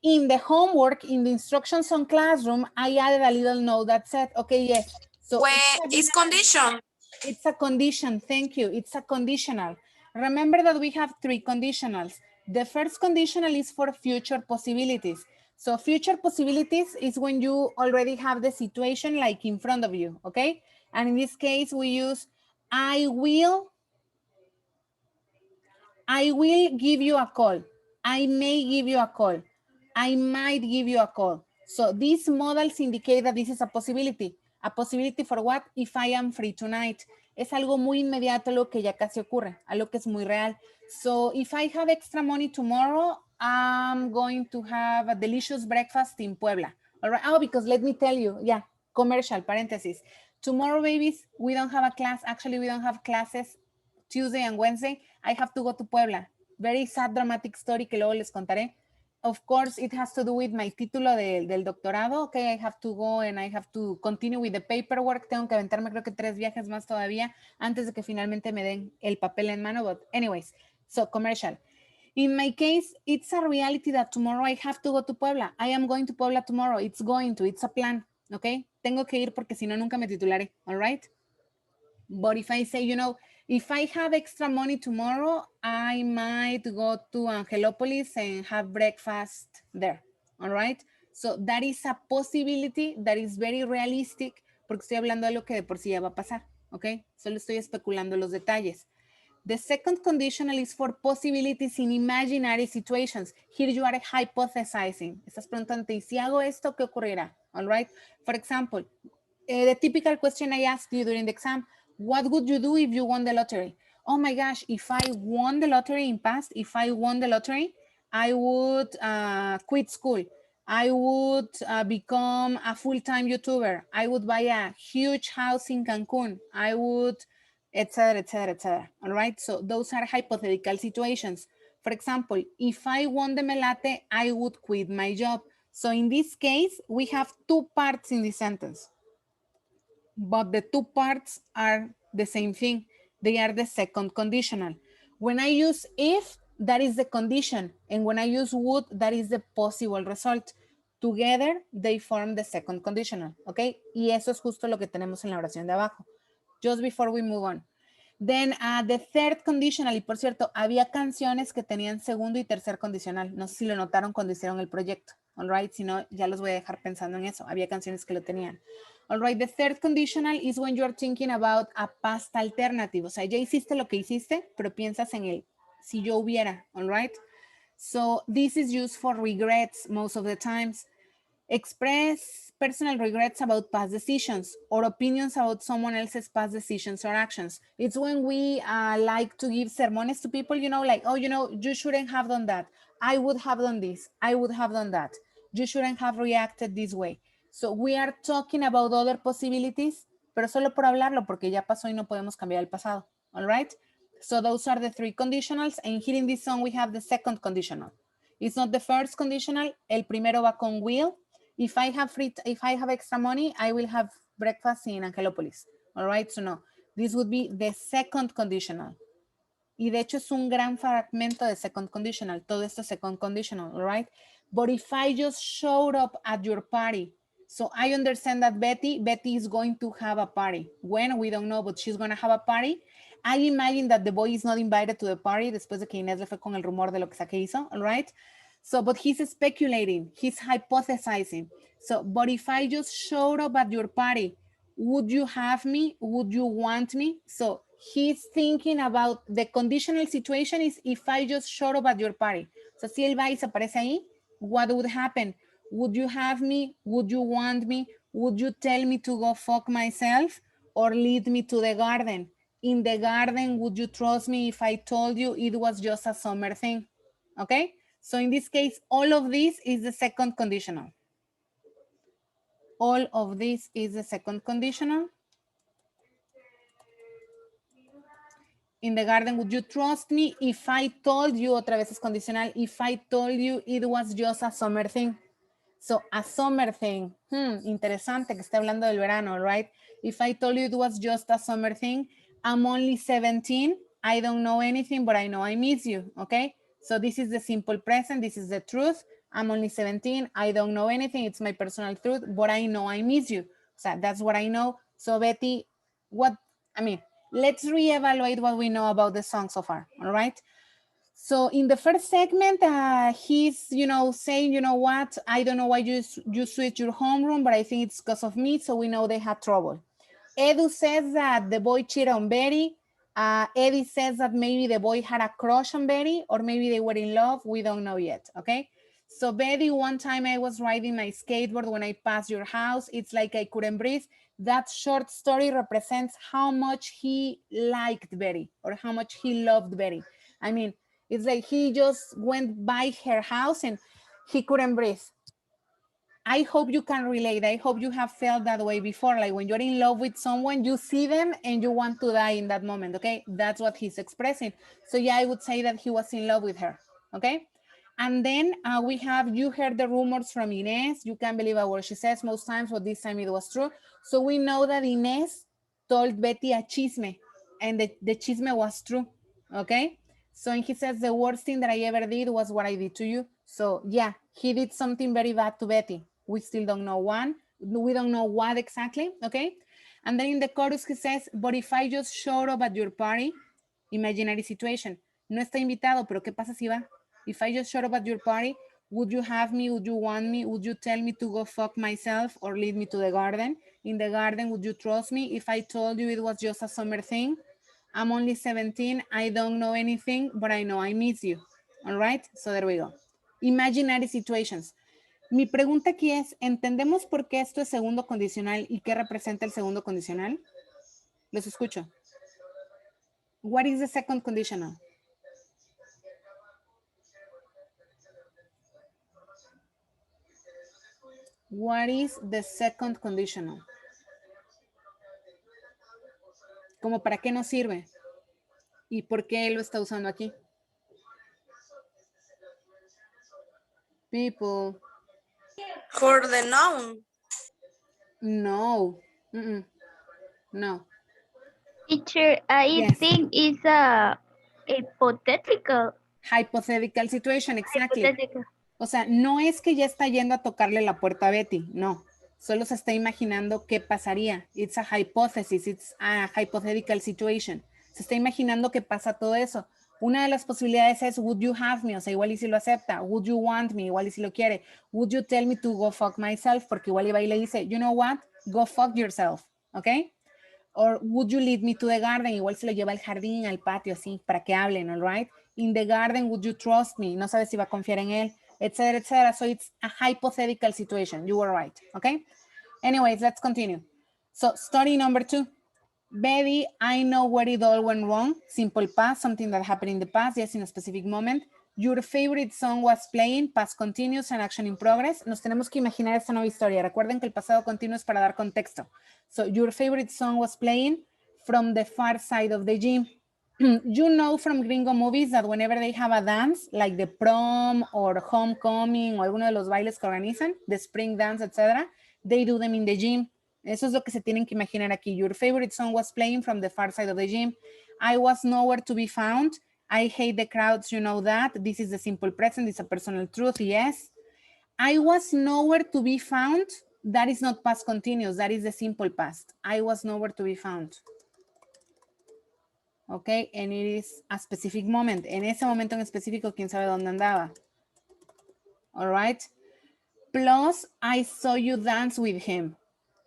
In the homework, in the instructions on classroom, I added a little note that said, okay, yes. So When it's condition. It's a condition. Thank you. It's a conditional. Remember that we have three conditionals. The first conditional is for future possibilities. So future possibilities is when you already have the situation like in front of you, okay? And in this case, we use I will give you a call. I may give you a call. I might give you a call. So these modals indicate that this is a possibility. A possibility for what? If I am free tonight. Es algo muy inmediato, lo que ya casi ocurre, algo que es muy real. So if I have extra money tomorrow, I'm going to have a delicious breakfast in Puebla. All right. Oh, because let me tell you, yeah, commercial, parenthesis. Tomorrow, babies, we don't have a class. Actually, we don't have classes Tuesday and Wednesday. I have to go to Puebla. Very sad, dramatic story que luego les contaré. Of course, it has to do with my título del doctorado. Okay, I have to go and I have to continue with the paperwork. Tengo que aventarme creo que 3 viajes más todavía antes de que finalmente me den el papel en mano. But anyways, so commercial. In my case, it's a reality that tomorrow I have to go to Puebla. I am going to Puebla tomorrow. It's a plan. Okay, tengo que ir porque si no, nunca me titularé. All right. But if I say, you know, if I have extra money tomorrow, I might go to Angelopolis and have breakfast there. All right. So that is a possibility that is very realistic porque estoy hablando de lo que de por sí ya va a pasar. Ok. Solo estoy especulando los detalles. The second conditional is for possibilities in imaginary situations. Here you are hypothesizing. Estás preguntando, ¿y si hago esto, qué ocurrirá? All right. For example, the typical question I asked you during the exam, what would you do if you won the lottery? Oh my gosh, if I won the lottery in past, if I won the lottery, I would quit school. I would become a full-time YouTuber. I would buy a huge house in Cancun. I would, etc., etc., etc. All right, so those are hypothetical situations. For example, if I won the melate, I would quit my job. So in this case, we have two parts in the sentence, but the two parts are the same thing. They are the second conditional. When I use if, that is the condition. And when I use would, that is the possible result. Together, they form the second conditional, ¿ok? Y eso es justo lo que tenemos en la oración de abajo. Just before we move on. Then the third conditional, y por cierto, había canciones que tenían segundo y tercer condicional. No sé si lo notaron cuando hicieron el proyecto. All right, si no, ya los voy a dejar pensando en eso. Había canciones que lo tenían. All right, the third conditional is when you're thinking about a past alternative. O sea, ya hiciste lo que hiciste, pero piensas en el si yo hubiera. All right. So this is used for regrets most of the times. Express personal regrets about past decisions or opinions about someone else's past decisions or actions. It's when we like to give sermones to people, you know, like, oh, you know, you shouldn't have done that. I would have done this. I would have done that. You shouldn't have reacted this way. So we are talking about other possibilities, pero solo por hablarlo, porque ya pasó y no podemos cambiar el pasado. All right? So those are the three conditionals. And here in this song, we have the second conditional. It's not the first conditional. El primero va con will. If I have extra money, I will have breakfast in Angelopolis. All right, so no, this would be the second conditional. Y de hecho es un gran fragmento de second conditional. Todo esto es second conditional, all right? But if I just showed up at your party, so I understand that Betty is going to have a party. When? We don't know, but she's going to have a party. I imagine that the boy is not invited to the party después de que Inés le fue con el rumor de lo que sea que hizo, all right? So, but he's speculating, he's hypothesizing. So, but if I just showed up at your party, would you have me? Would you want me? So he's thinking about the conditional situation is if I just showed up at your party. So si él va y se aparece ahí, what would happen? Would you have me? Would you want me? Would you tell me to go fuck myself or lead me to the garden? In the garden, would you trust me if I told you it was just a summer thing? Okay? So in this case, all of this is the second conditional. All of this is the second conditional. In the garden, would you trust me if I told you, otra vez es condicional, if I told you it was just a summer thing? So, a summer thing. Interesante que esté hablando del verano, right? If I told you it was just a summer thing, I'm only 17. I don't know anything, but I know I miss you, okay? So this is the simple present. This is the truth. I'm only 17. I don't know anything. It's my personal truth, but I know I miss you. So that's what I know. So Betty, let's reevaluate what we know about the song so far, all right? So in the first segment, he's, saying, you know what, I don't know why you switched your homeroom, but I think it's because of me, so we know they had trouble. Edu says that the boy cheated on Betty. Eddie says that maybe the boy had a crush on Betty, or maybe they were in love. We don't know yet, okay? So Betty, one time I was riding my skateboard when I passed your house. It's like I couldn't breathe. That short story represents how much he liked Betty, or how much he loved Betty. I mean, it's like he just went by her house and he couldn't breathe. I hope you can relate. I hope you have felt that way before. Like when you're in love with someone, you see them and you want to die in that moment, okay? That's what he's expressing. So yeah, I would say that he was in love with her, okay? And then you heard the rumors from Inez. You can't believe a word she says most times, but this time it was true. So we know that Inez told Betty a chisme, and the chisme was true, okay? So he says the worst thing that I ever did was what I did to you. So yeah, he did something very bad to Betty. We still don't know we don't know what exactly, okay? And then in the chorus he says, but if I just showed up at your party, imaginary situation. No está invitado, pero ¿qué pasa si va? If I just showed up at your party, would you have me? Would you want me? Would you tell me to go fuck myself or lead me to the garden? In the garden, would you trust me if I told you it was just a summer thing? I'm only 17. I don't know anything, but I know I miss you. All right, so there we go. Imaginary situations. Mi pregunta aquí es, ¿entendemos por qué esto es segundo condicional y qué representa el segundo condicional? Los escucho. What is the second conditional? What is the second conditional? ¿Cómo para qué nos sirve? ¿Y por qué lo está usando aquí? People. For the noun. No. No. Teacher, I Yes. think it's a hypothetical. Hypothetical situation, exactly. Hypothetical. O sea, no es que ya está yendo a tocarle la puerta a Betty, no. Solo se está imaginando qué pasaría. It's a hypothesis, it's a hypothetical situation. Se está imaginando que pasa todo eso. Una de las posibilidades es, would you have me? O sea, igual y si lo acepta. Would you want me? Igual y si lo quiere. Would you tell me to go fuck myself? Porque igual y va y le dice, you know what? Go fuck yourself. ¿Ok? Or would you lead me to the garden? Igual se lo lleva al jardín, al patio, así, para que hablen, all right? In the garden, would you trust me? No sabes si va a confiar en él, etcétera, etcétera. So it's a hypothetical situation. You were right, okay? Anyways, let's continue. So story number 2. Betty, I know where it all went wrong. Simple past, something that happened in the past, yes, in a specific moment. Your favorite song was playing, past continuous and action in progress. Nos tenemos que imaginar esta nueva historia. Recuerden que el pasado continuo es para dar contexto. So your favorite song was playing from the far side of the gym. You know from gringo movies that whenever they have a dance, like the prom or homecoming o alguno de los bailes que organizan, the spring dance, etc., they do them in the gym. Eso es lo que se tienen que imaginar aquí. Your favorite song was playing from the far side of the gym. I was nowhere to be found. I hate the crowds, you know that. This is the simple present. It's a personal truth, yes. I was nowhere to be found. That is not past continuous. That is the simple past. I was nowhere to be found. Okay, and it is a specific moment. En ese momento en específico, quién sabe dónde andaba. All right. Plus, I saw you dance with him.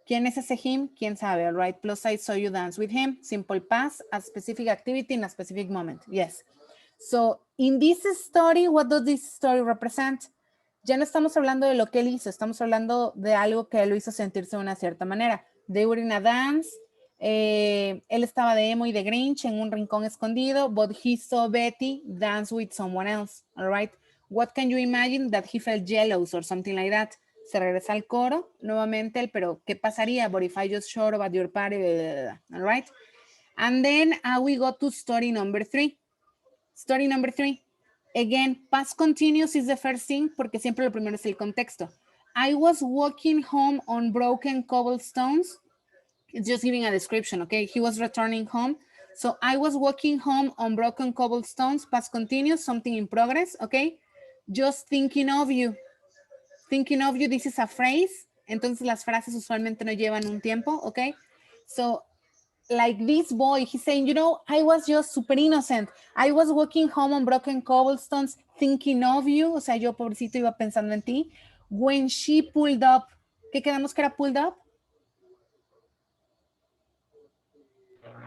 ¿Quién es ese him? ¿Quién sabe? All right. Plus, I saw you dance with him. Simple past, a specific activity in a specific moment. Yes. So, in this story, what does this story represent? Ya no estamos hablando de lo que él hizo, estamos hablando de algo que él lo hizo sentirse de una cierta manera. They were in a dance. Él estaba de emo y de Grinch en un rincón escondido, but he saw Betty dance with someone else. All right. What can you imagine? That he felt jealous or something like that. Se regresa al coro nuevamente, pero ¿qué pasaría? But if I just showed up at your party, blah, blah, blah. All right. And then we go to story number 3. Story number 3. Again, past continuous is the first thing porque siempre lo primero es el contexto. I was walking home on broken cobblestones. It's just giving a description, okay? He was returning home. So I was walking home on broken cobblestones, past continuous, something in progress, okay? Just thinking of you. Thinking of you, this is a phrase. Entonces las frases usualmente no llevan un tiempo, okay? So like this boy, he's saying, you know, I was just super innocent. I was walking home on broken cobblestones thinking of you. O sea, yo pobrecito iba pensando en ti. When she pulled up. ¿Qué quedamos que era pulled up?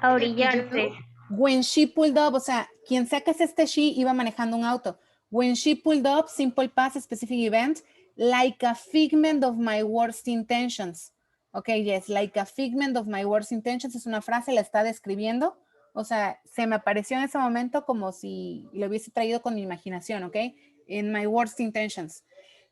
A ¿Y YouTube? orillarse. When she pulled up, o sea, quien sea que es este she iba manejando un auto. When she pulled up, simple past, specific event, like a figment of my worst intentions. Ok, yes, like a figment of my worst intentions es una frase, la está describiendo. O sea, se me apareció en ese momento como si lo hubiese traído con mi imaginación, ok? In my worst intentions.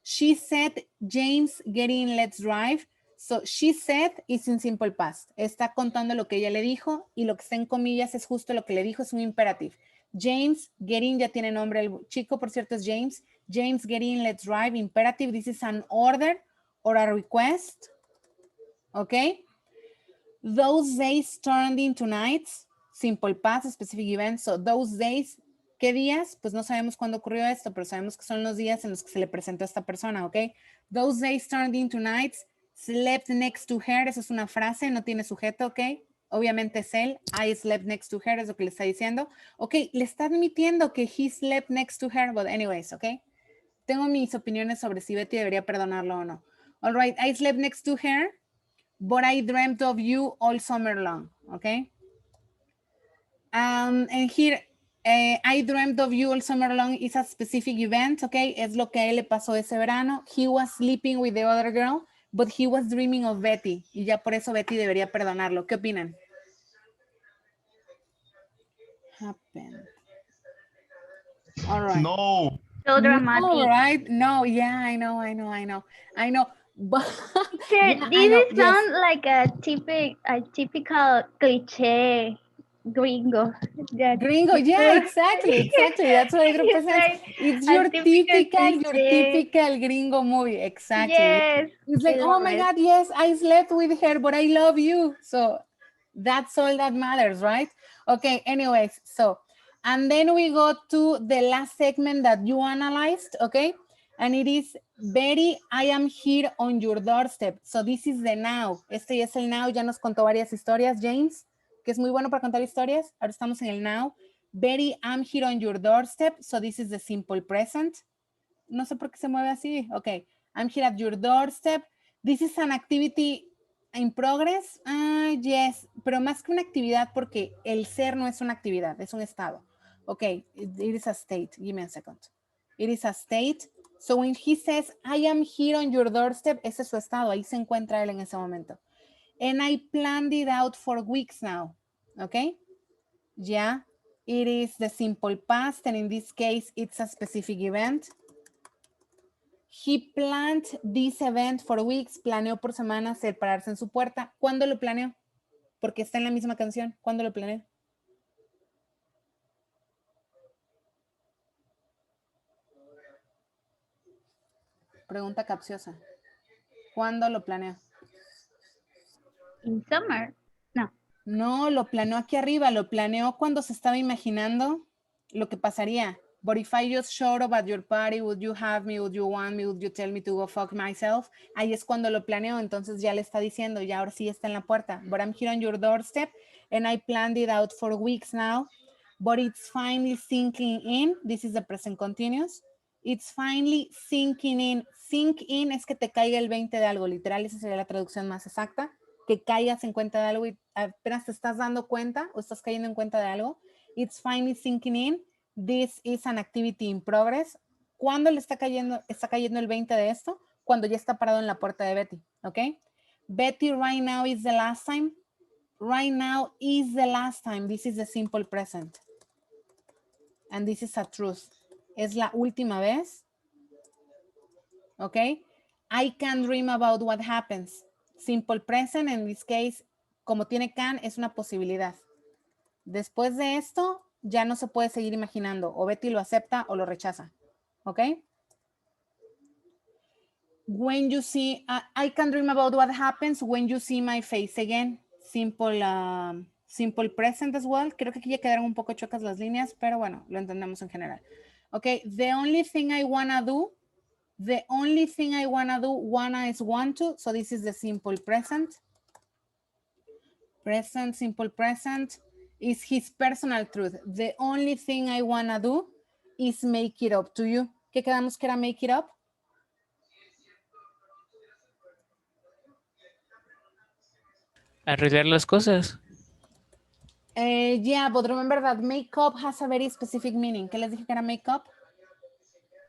She said, James, get in, let's drive. So, she said is in simple past. Está contando lo que ella le dijo y lo que está en comillas es justo lo que le dijo, es un imperative. James, get in, ya tiene nombre. El chico, por cierto, es James. James, get in, let's drive. Imperative, this is an order or a request. Okay? Those days turned into nights. Simple past, specific event. So, those days, ¿qué días? Pues no sabemos cuándo ocurrió esto, pero sabemos que son los días en los que se le presentó a esta persona, ¿ok? Those days turned into nights. Slept next to her, eso es una frase, no tiene sujeto, ¿ok? Obviamente es él. I slept next to her, es lo que le está diciendo. Ok, le está admitiendo que he slept next to her, but anyways, ¿ok? Tengo mis opiniones sobre si Betty debería perdonarlo o no. All right, I slept next to her, but I dreamt of you all summer long, ¿ok? And here, I dreamt of you all summer long is a specific event, okay? Es lo que a él le pasó ese verano. He was sleeping with the other girl, but he was dreaming of Betty. Y ya por eso Betty debería perdonarlo. ¿Qué opinan? Happened. All right. No. So dramatic. No, right? No, yeah, I know. But Teacher, yeah, I this know. is Yes. sound like a typical cliché gringo. That Gringo, yeah, exactly. That's what it It's represents. like It's a your typical cliché. typical gringo movie. Exactly. Yes, It's I like, oh love my it. God, yes, I slept with her, but I love you. So that's all that matters, right? Okay, anyways, so, and then we go to the last segment that you analyzed, okay? And it is, Betty, I am here on your doorstep. So this is the now. Este ya es el now, ya nos contó varias historias, James, que es muy bueno para contar historias. Ahora estamos en el now. Betty, I'm here on your doorstep. So this is the simple present. No sé por qué se mueve así. Okay, I'm here at your doorstep. This is an activity in progress. Yes, pero más que una actividad porque el ser no es una actividad, es un estado. Okay, it is a state. Give me a second. It is a state. So when he says, I am here on your doorstep, ese es su estado. Ahí se encuentra él en ese momento. And I planned it out for weeks now. Okay? Yeah, it is the simple past. And in this case, it's a specific event. He planned this event for weeks. Planeó por semanas el pararse en su puerta. ¿Cuándo lo planeó? Porque está en la misma canción. ¿Cuándo lo planeó? Pregunta capciosa. ¿Cuándo lo planeó? In summer. No. No, lo planeó aquí arriba. Lo planeó cuando se estaba imaginando lo que pasaría. But if I just showed up at your party, would you have me? Would you want me? Would you tell me to go fuck myself? Ahí es cuando lo planeó. Entonces ya le está diciendo, ya ahora sí está en la puerta. But I'm here on your doorstep and I planned it out for weeks now. But it's finally sinking in. This is the present continuous. It's finally sinking in. Sink in es que te caiga el 20 de algo. Literal, esa sería la traducción más exacta. Que caigas en cuenta de algo y apenas te estás dando cuenta o estás cayendo en cuenta de algo. It's finally sinking in. This is an activity in progress. ¿Cuándo le está cayendo el 20 de esto? Cuando ya está parado en la puerta de Betty, ¿ok? Betty, right now is the last time. Right now is the last time. This is the simple present. And this is a truth. Es la última vez. ¿Ok? I can dream about what happens. Simple present, in this case, como tiene can, es una posibilidad. Después de esto, ya no se puede seguir imaginando. O Betty lo acepta o lo rechaza. ¿Ok? When you see, I can dream about what happens when you see my face again. Simple present as well. Creo que aquí ya quedaron un poco chocas las líneas, pero bueno, lo entendemos en general. Ok, the only thing I wanna do, wanna is want to, so this is the simple present. Present, simple present, is his personal truth. The only thing I wanna do is make it up to you. ¿Qué quedamos que era make it up? Arreglar las cosas. Yeah, but remember that make up has a very specific meaning. ¿Qué les dije que era make up?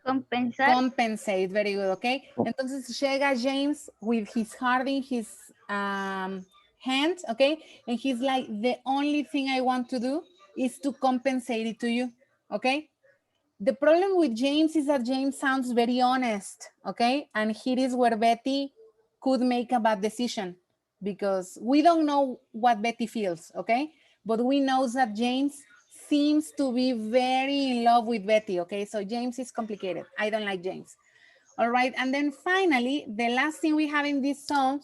Compensar. Compensate, very good, okay? Entonces llega James with his heart in his hand, okay? And he's like, the only thing I want to do is to compensate it to you, okay? The problem with James is that James sounds very honest, okay? And here is where Betty could make a bad decision because we don't know what Betty feels, okay? But we know that James seems to be very in love with Betty, okay? So James is complicated. I don't like James. All right, and then finally, the last thing we have in this song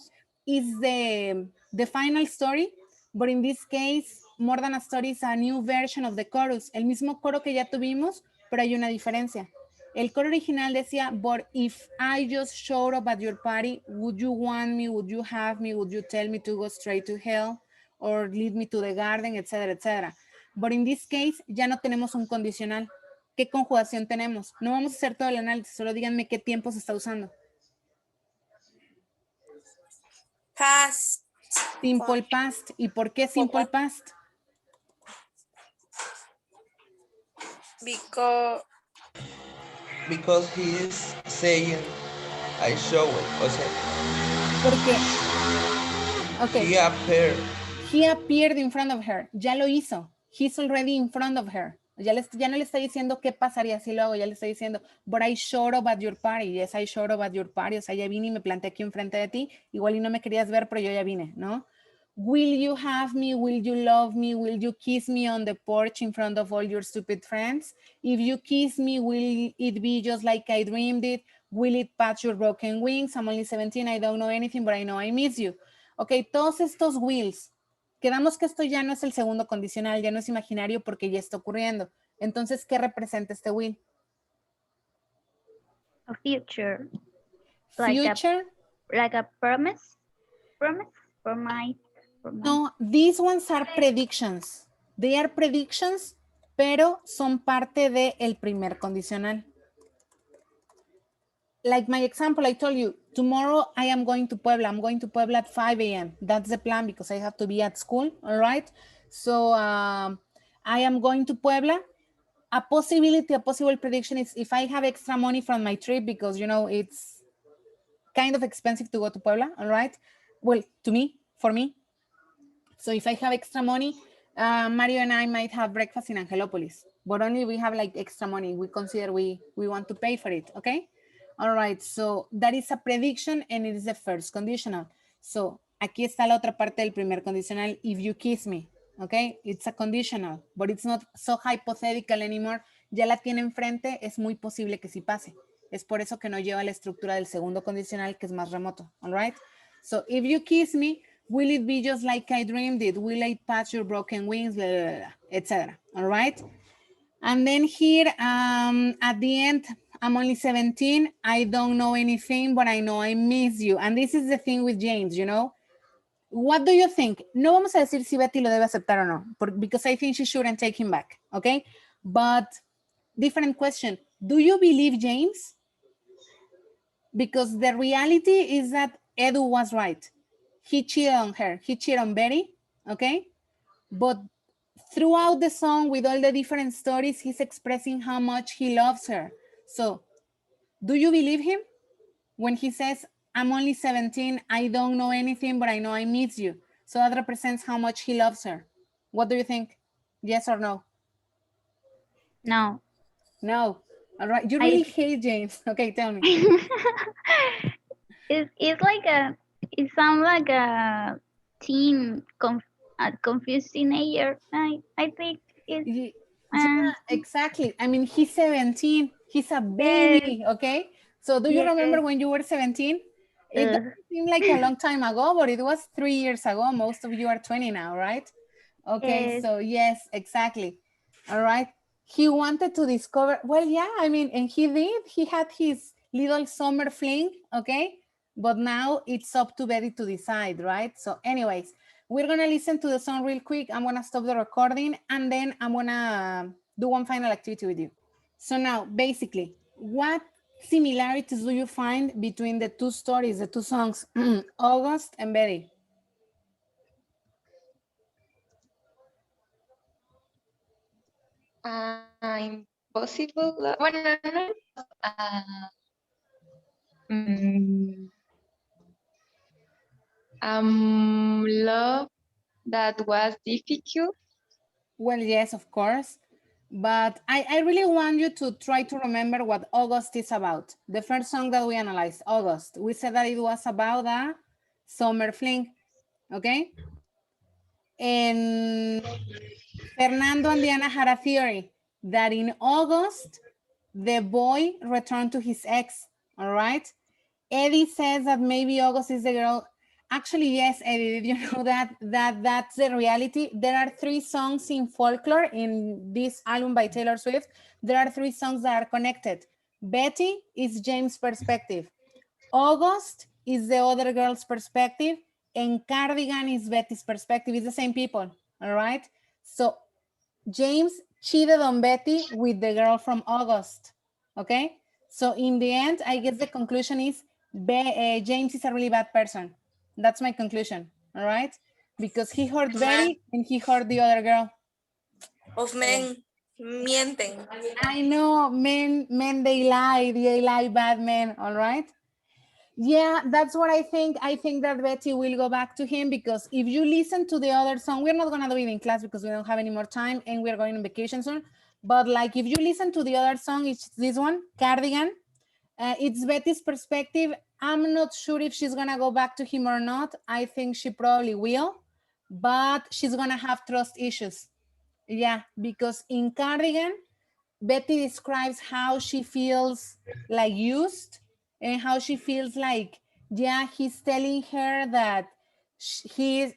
is the final story, but in this case, more than a story is a new version of the chorus. El mismo coro que ya tuvimos, pero hay una diferencia. El coro original decía, but if I just showed up at your party, would you want me, would you have me, would you tell me to go straight to hell, or lead me to the garden, etcétera, etcétera. But in this case, ya no tenemos un condicional. ¿Qué conjugación tenemos? No vamos a hacer todo el análisis, solo díganme qué tiempo se está usando. Past. Simple past. ¿Y por qué simple past? Because he is saying I show it. O sea, porque okay. He appeared in front of her. Ya lo hizo. He's already in front of her. Ya no le está diciendo qué pasaría si lo hago, ya le está diciendo, but I showed up at your party. Yes, I showed up at your party. O sea, ya vine y me planté aquí enfrente de ti. Igual y no me querías ver, pero yo ya vine, ¿no? Will you have me? Will you love me? Will you kiss me on the porch in front of all your stupid friends? If you kiss me, will it be just like I dreamed it? Will it patch your broken wings? I'm only 17, I don't know anything, but I know I miss you. Ok, todos estos wills. Quedamos que esto ya no es el segundo condicional, ya no es imaginario porque ya está ocurriendo. Entonces, ¿qué representa este will? A future. Future? Like a promise? Promise? No, these ones are predictions. They are predictions, pero son parte del primer condicional. Like my example, I told you, tomorrow I am going to Puebla. I'm going to Puebla at 5 a.m. That's the plan because I have to be at school, all right? So I am going to Puebla. A possible prediction is if I have extra money from my trip because, you know, it's kind of expensive to go to Puebla, all right? Well, for me. So if I have extra money, Mario and I might have breakfast in Angelopolis, but only we have like extra money. We consider we want to pay for it, okay? All right, so that is a prediction and it is the first conditional. So aquí está la otra parte del primer condicional, if you kiss me, okay? It's a conditional, but it's not so hypothetical anymore. Ya la tiene enfrente, es muy posible que sí pase. Es por eso que no lleva la estructura del segundo condicional, que es más remoto, all right? So if you kiss me, will it be just like I dreamed it? Will I patch your broken wings, etc. All right? And then here at the end, I'm only 17. I don't know anything, but I know I miss you. And this is the thing with James, you know? What do you think? No vamos a decir si Betty lo debe aceptar o no, because I think she shouldn't take him back, okay? But different question. Do you believe James? Because the reality is that Edu was right. He cheated on her. He cheated on Betty, okay? But throughout the song, with all the different stories, he's expressing how much he loves her. So, do you believe him when he says, I'm only 17, I don't know anything, but I know I miss you? So that represents how much he loves her. What do you think? Yes or no? No. No. All right. You really hate James. Okay, tell me. It sounds like a teen a confused teenager. I think it's Yeah, exactly. I mean, he's 17. He's a yes, baby, okay? So do you yes. remember when you were 17? It Uh, doesn't seem like a long time ago, but it was 3 years ago. Most of you are 20 now, right? Okay, yes. so yes, exactly. All right. He wanted to discover, well, yeah, I mean, and he did. He had his little summer fling, okay? But now it's up to Betty to decide, right? So anyways, we're gonna listen to the song real quick. I'm gonna stop the recording and then I'm gonna do one final activity with you. So now, basically, what similarities do you find between the two stories, the two songs, August and Betty? Impossible. Bueno, no. Mm, love that was difficult. Well, yes, of course. But I really want you to try to remember what August is about. The first song that we analyzed, August. We said that it was about a summer fling, okay? And Fernando and Diana had a theory that in August, the boy returned to his ex, all right? Eddie says that maybe August is the girl. Actually, yes, Eddie, did you know that's the reality? There are 3 songs in folklore in this album by Taylor Swift. There are 3 songs that are connected. Betty is James' perspective. August is the other girl's perspective, and Cardigan is Betty's perspective. It's the same people, all right? So James cheated on Betty with the girl from August. Okay. So in the end, I guess the conclusion is James is a really bad person. That's my conclusion. All right. Because he hurt Man Betty and he hurt the other girl. of men mienten. I know men, they lie, bad men. All right. Yeah, that's what I think. I think that Betty will go back to him because if you listen to the other song, we're not going to do it in class because we don't have any more time and we're going on vacation soon. But like if you listen to the other song, it's this one, Cardigan. It's Betty's perspective. I'm not sure if she's going to go back to him or not. I think she probably will, but she's going to have trust issues. Yeah, because in Cardigan, Betty describes how she feels like used and how she feels like, yeah, he's telling her that she is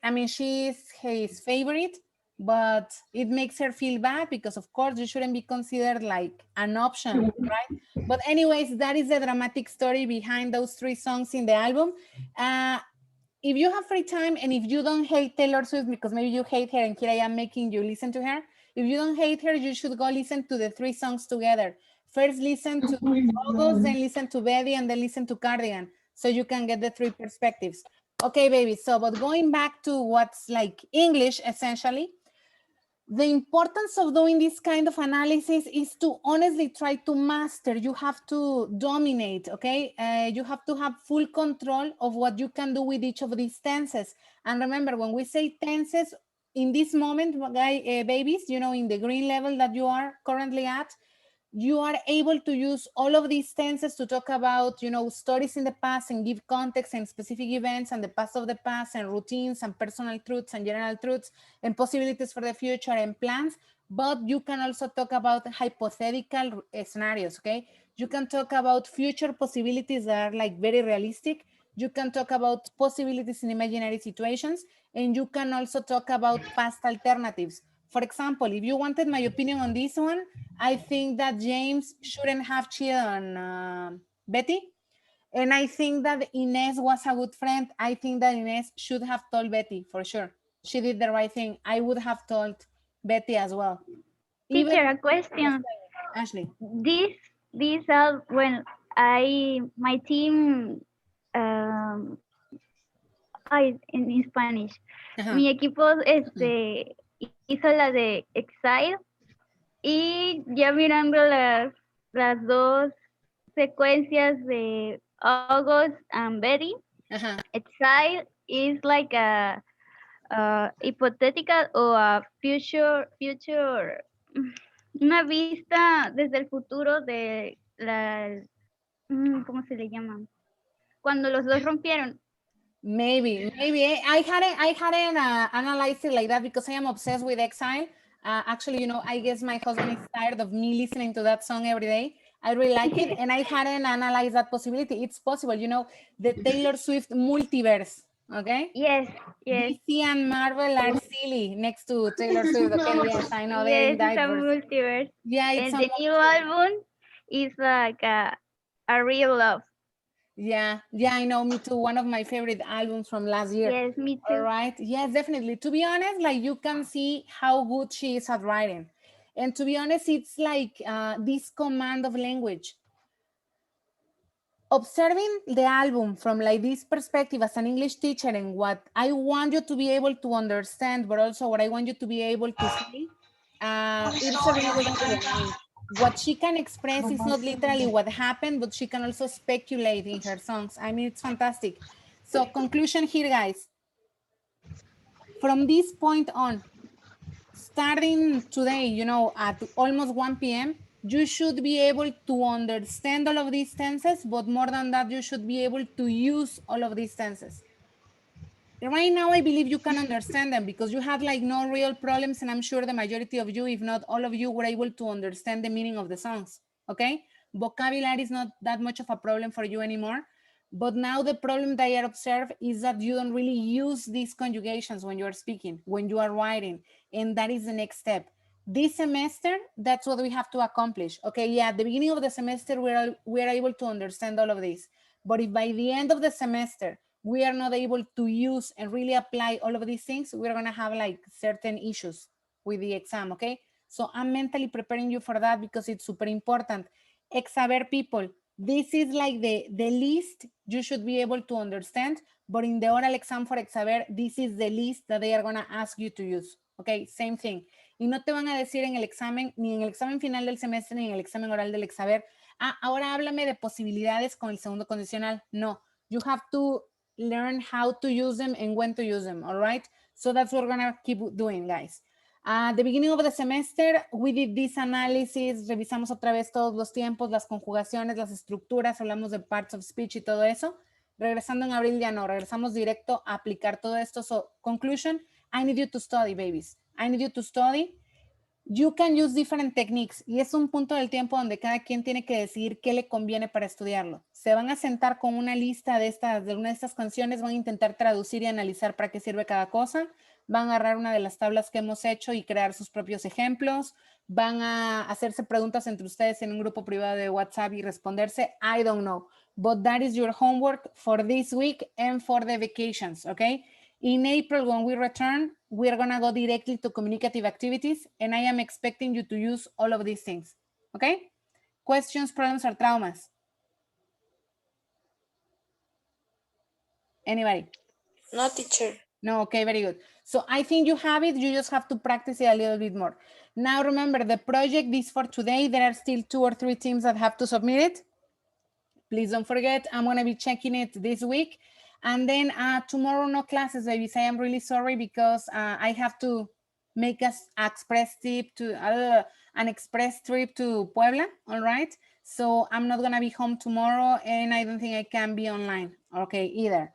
his favorite, but it makes her feel bad because, of course, you shouldn't be considered like an option, right? But, anyways, that is the dramatic story behind those 3 songs in the album. If you have free time and if you don't hate Taylor Swift because maybe you hate her and here I am making you listen to her, if you don't hate her, you should go listen to the 3 songs together. First listen to August, then listen to Betty, and then listen to Cardigan so you can get the 3 perspectives. Okay, baby, so but going back to what's like English essentially, the importance of doing this kind of analysis is to honestly try to master. You have to dominate, okay? You have to have full control of what you can do with each of these tenses. And remember, when we say tenses, in this moment, babies, you know, in the green level that you are currently at, you are able to use all of these tenses to talk about, you know, stories in the past and give context and specific events and the past of the past and routines and personal truths and general truths and possibilities for the future and plans. But you can also talk about hypothetical scenarios, okay? You can talk about future possibilities that are like very realistic. You can talk about possibilities in imaginary situations, and you can also talk about past alternatives. For example, if you wanted my opinion on this one, I think that James shouldn't have cheated on Betty. And I think that Inez was a good friend. I think that Inez should have told Betty for sure. She did the right thing. I would have told Betty as well. Teacher, Even a question. Ashley. This when my team en Spanish. Ajá. Mi equipo hizo la de Exile y ya mirando las 2 secuencias de August and Betty, Ajá. Exile is like a hypothetical or a future, una vista desde el futuro de ¿cómo se le llama? Cuando los dos rompieron. Maybe. I hadn't analyzed it like that because I am obsessed with Exile. Actually, you know, I guess my husband is tired of me listening to that song every day. I really like it, and I hadn't analyzed that possibility. It's possible, you know, the Taylor Swift multiverse. Okay. Yes, yes. DC and Marvel are silly next to Taylor Swift. Okay, yes, I know they're in Yes, it's a diverse. multiverse. Yeah, it's And a the new album is like a real love. Yeah, I know, me too. One of my favorite albums from last year. Yes, me All too. right. Yes, definitely. To be honest, like you can see how good she is at writing. And to be honest, it's like this command of language. Observing the album from like this perspective as an English teacher and what I want you to be able to understand, but also what I want you to be able to see, it's a really good idea. I mean, what she can express is not literally what happened, but she can also speculate in her songs. I mean, it's fantastic. So conclusion here, guys. From this point on, starting today, you know, at almost 1 p.m., you should be able to understand all of these tenses, but more than that, you should be able to use all of these tenses. Right now, I believe you can understand them because you have like no real problems, and I'm sure the majority of you, if not all of you, were able to understand the meaning of the songs, okay? Vocabulary is not that much of a problem for you anymore, but now the problem that I observe is that you don't really use these conjugations when you are speaking, when you are writing, and that is the next step. This semester, that's what we have to accomplish, okay? Yeah, at the beginning of the semester, we're able to understand all of this, but if by the end of the semester, we are not able to use and really apply all of these things, we're going to have like certain issues with the exam, okay? So I'm mentally preparing you for that because it's super important. Exaver people, this is like the least you should be able to understand, but in the oral exam for Exaver, this is the least that they are going to ask you to use, okay? Same thing. Y no te van a decir en el examen, ni en el examen final del semestre, ni en el examen oral del Exaver, ahora háblame de posibilidades con el segundo condicional. No, you have to learn how to use them and when to use them, all right? So that's what we're gonna keep doing, guys. At the beginning of the semester, we did this analysis, revisamos otra vez todos los tiempos, las conjugaciones, las estructuras, hablamos de parts of speech y todo eso. Regresando en abril ya no, regresamos directo a aplicar todo esto. So, conclusion, I need you to study, babies. I need you to study. You can use different techniques y es un punto del tiempo donde cada quien tiene que decidir qué le conviene para estudiarlo. Se van a sentar con una lista de una de estas canciones, van a intentar traducir y analizar para qué sirve cada cosa, van a agarrar una de las tablas que hemos hecho y crear sus propios ejemplos, van a hacerse preguntas entre ustedes en un grupo privado de WhatsApp y responderse, I don't know, but that is your homework for this week and for the vacations, okay? In April, when we return, we're going to go directly to communicative activities, and I am expecting you to use all of these things, okay? Questions, problems, or traumas? Anybody? No, teacher. No, okay, very good. So I think you have it, you just have to practice it a little bit more. Now remember, the project is for today. There are still 2 or 3 teams that have to submit it. Please don't forget, I'm going to be checking it this week. And then tomorrow, no classes, babies. I am really sorry because I have to make an express trip to Puebla, all right? So I'm not going to be home tomorrow and I don't think I can be online, okay, either.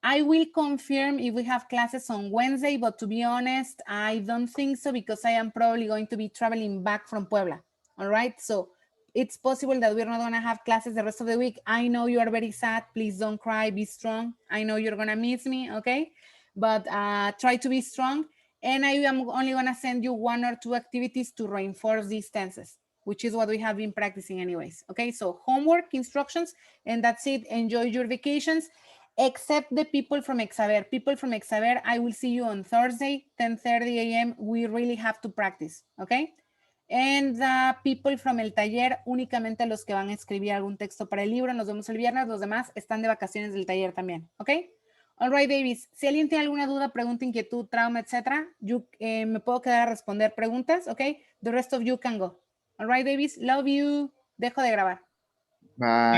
I will confirm if we have classes on Wednesday, but to be honest, I don't think so because I am probably going to be traveling back from Puebla, all right? So it's possible that we're not gonna have classes the rest of the week. I know you are very sad. Please don't cry, be strong. I know you're gonna miss me, okay? But try to be strong. And I am only gonna send you 1 or 2 activities to reinforce these tenses, which is what we have been practicing anyways, okay? So homework, instructions, and that's it. Enjoy your vacations, except the people from Exaver. People from Exaver, I will see you on Thursday, 10:30 a.m. We really have to practice, okay? And the people from el taller, únicamente los que van a escribir algún texto para el libro. Nos vemos el viernes. Los demás están de vacaciones del taller también. ¿Ok? All right, babies. Si alguien tiene alguna duda, pregunta, inquietud, trauma, etcétera, me puedo quedar a responder preguntas. ¿Ok? The rest of you can go. All right, babies. Love you. Dejo de grabar. Bye.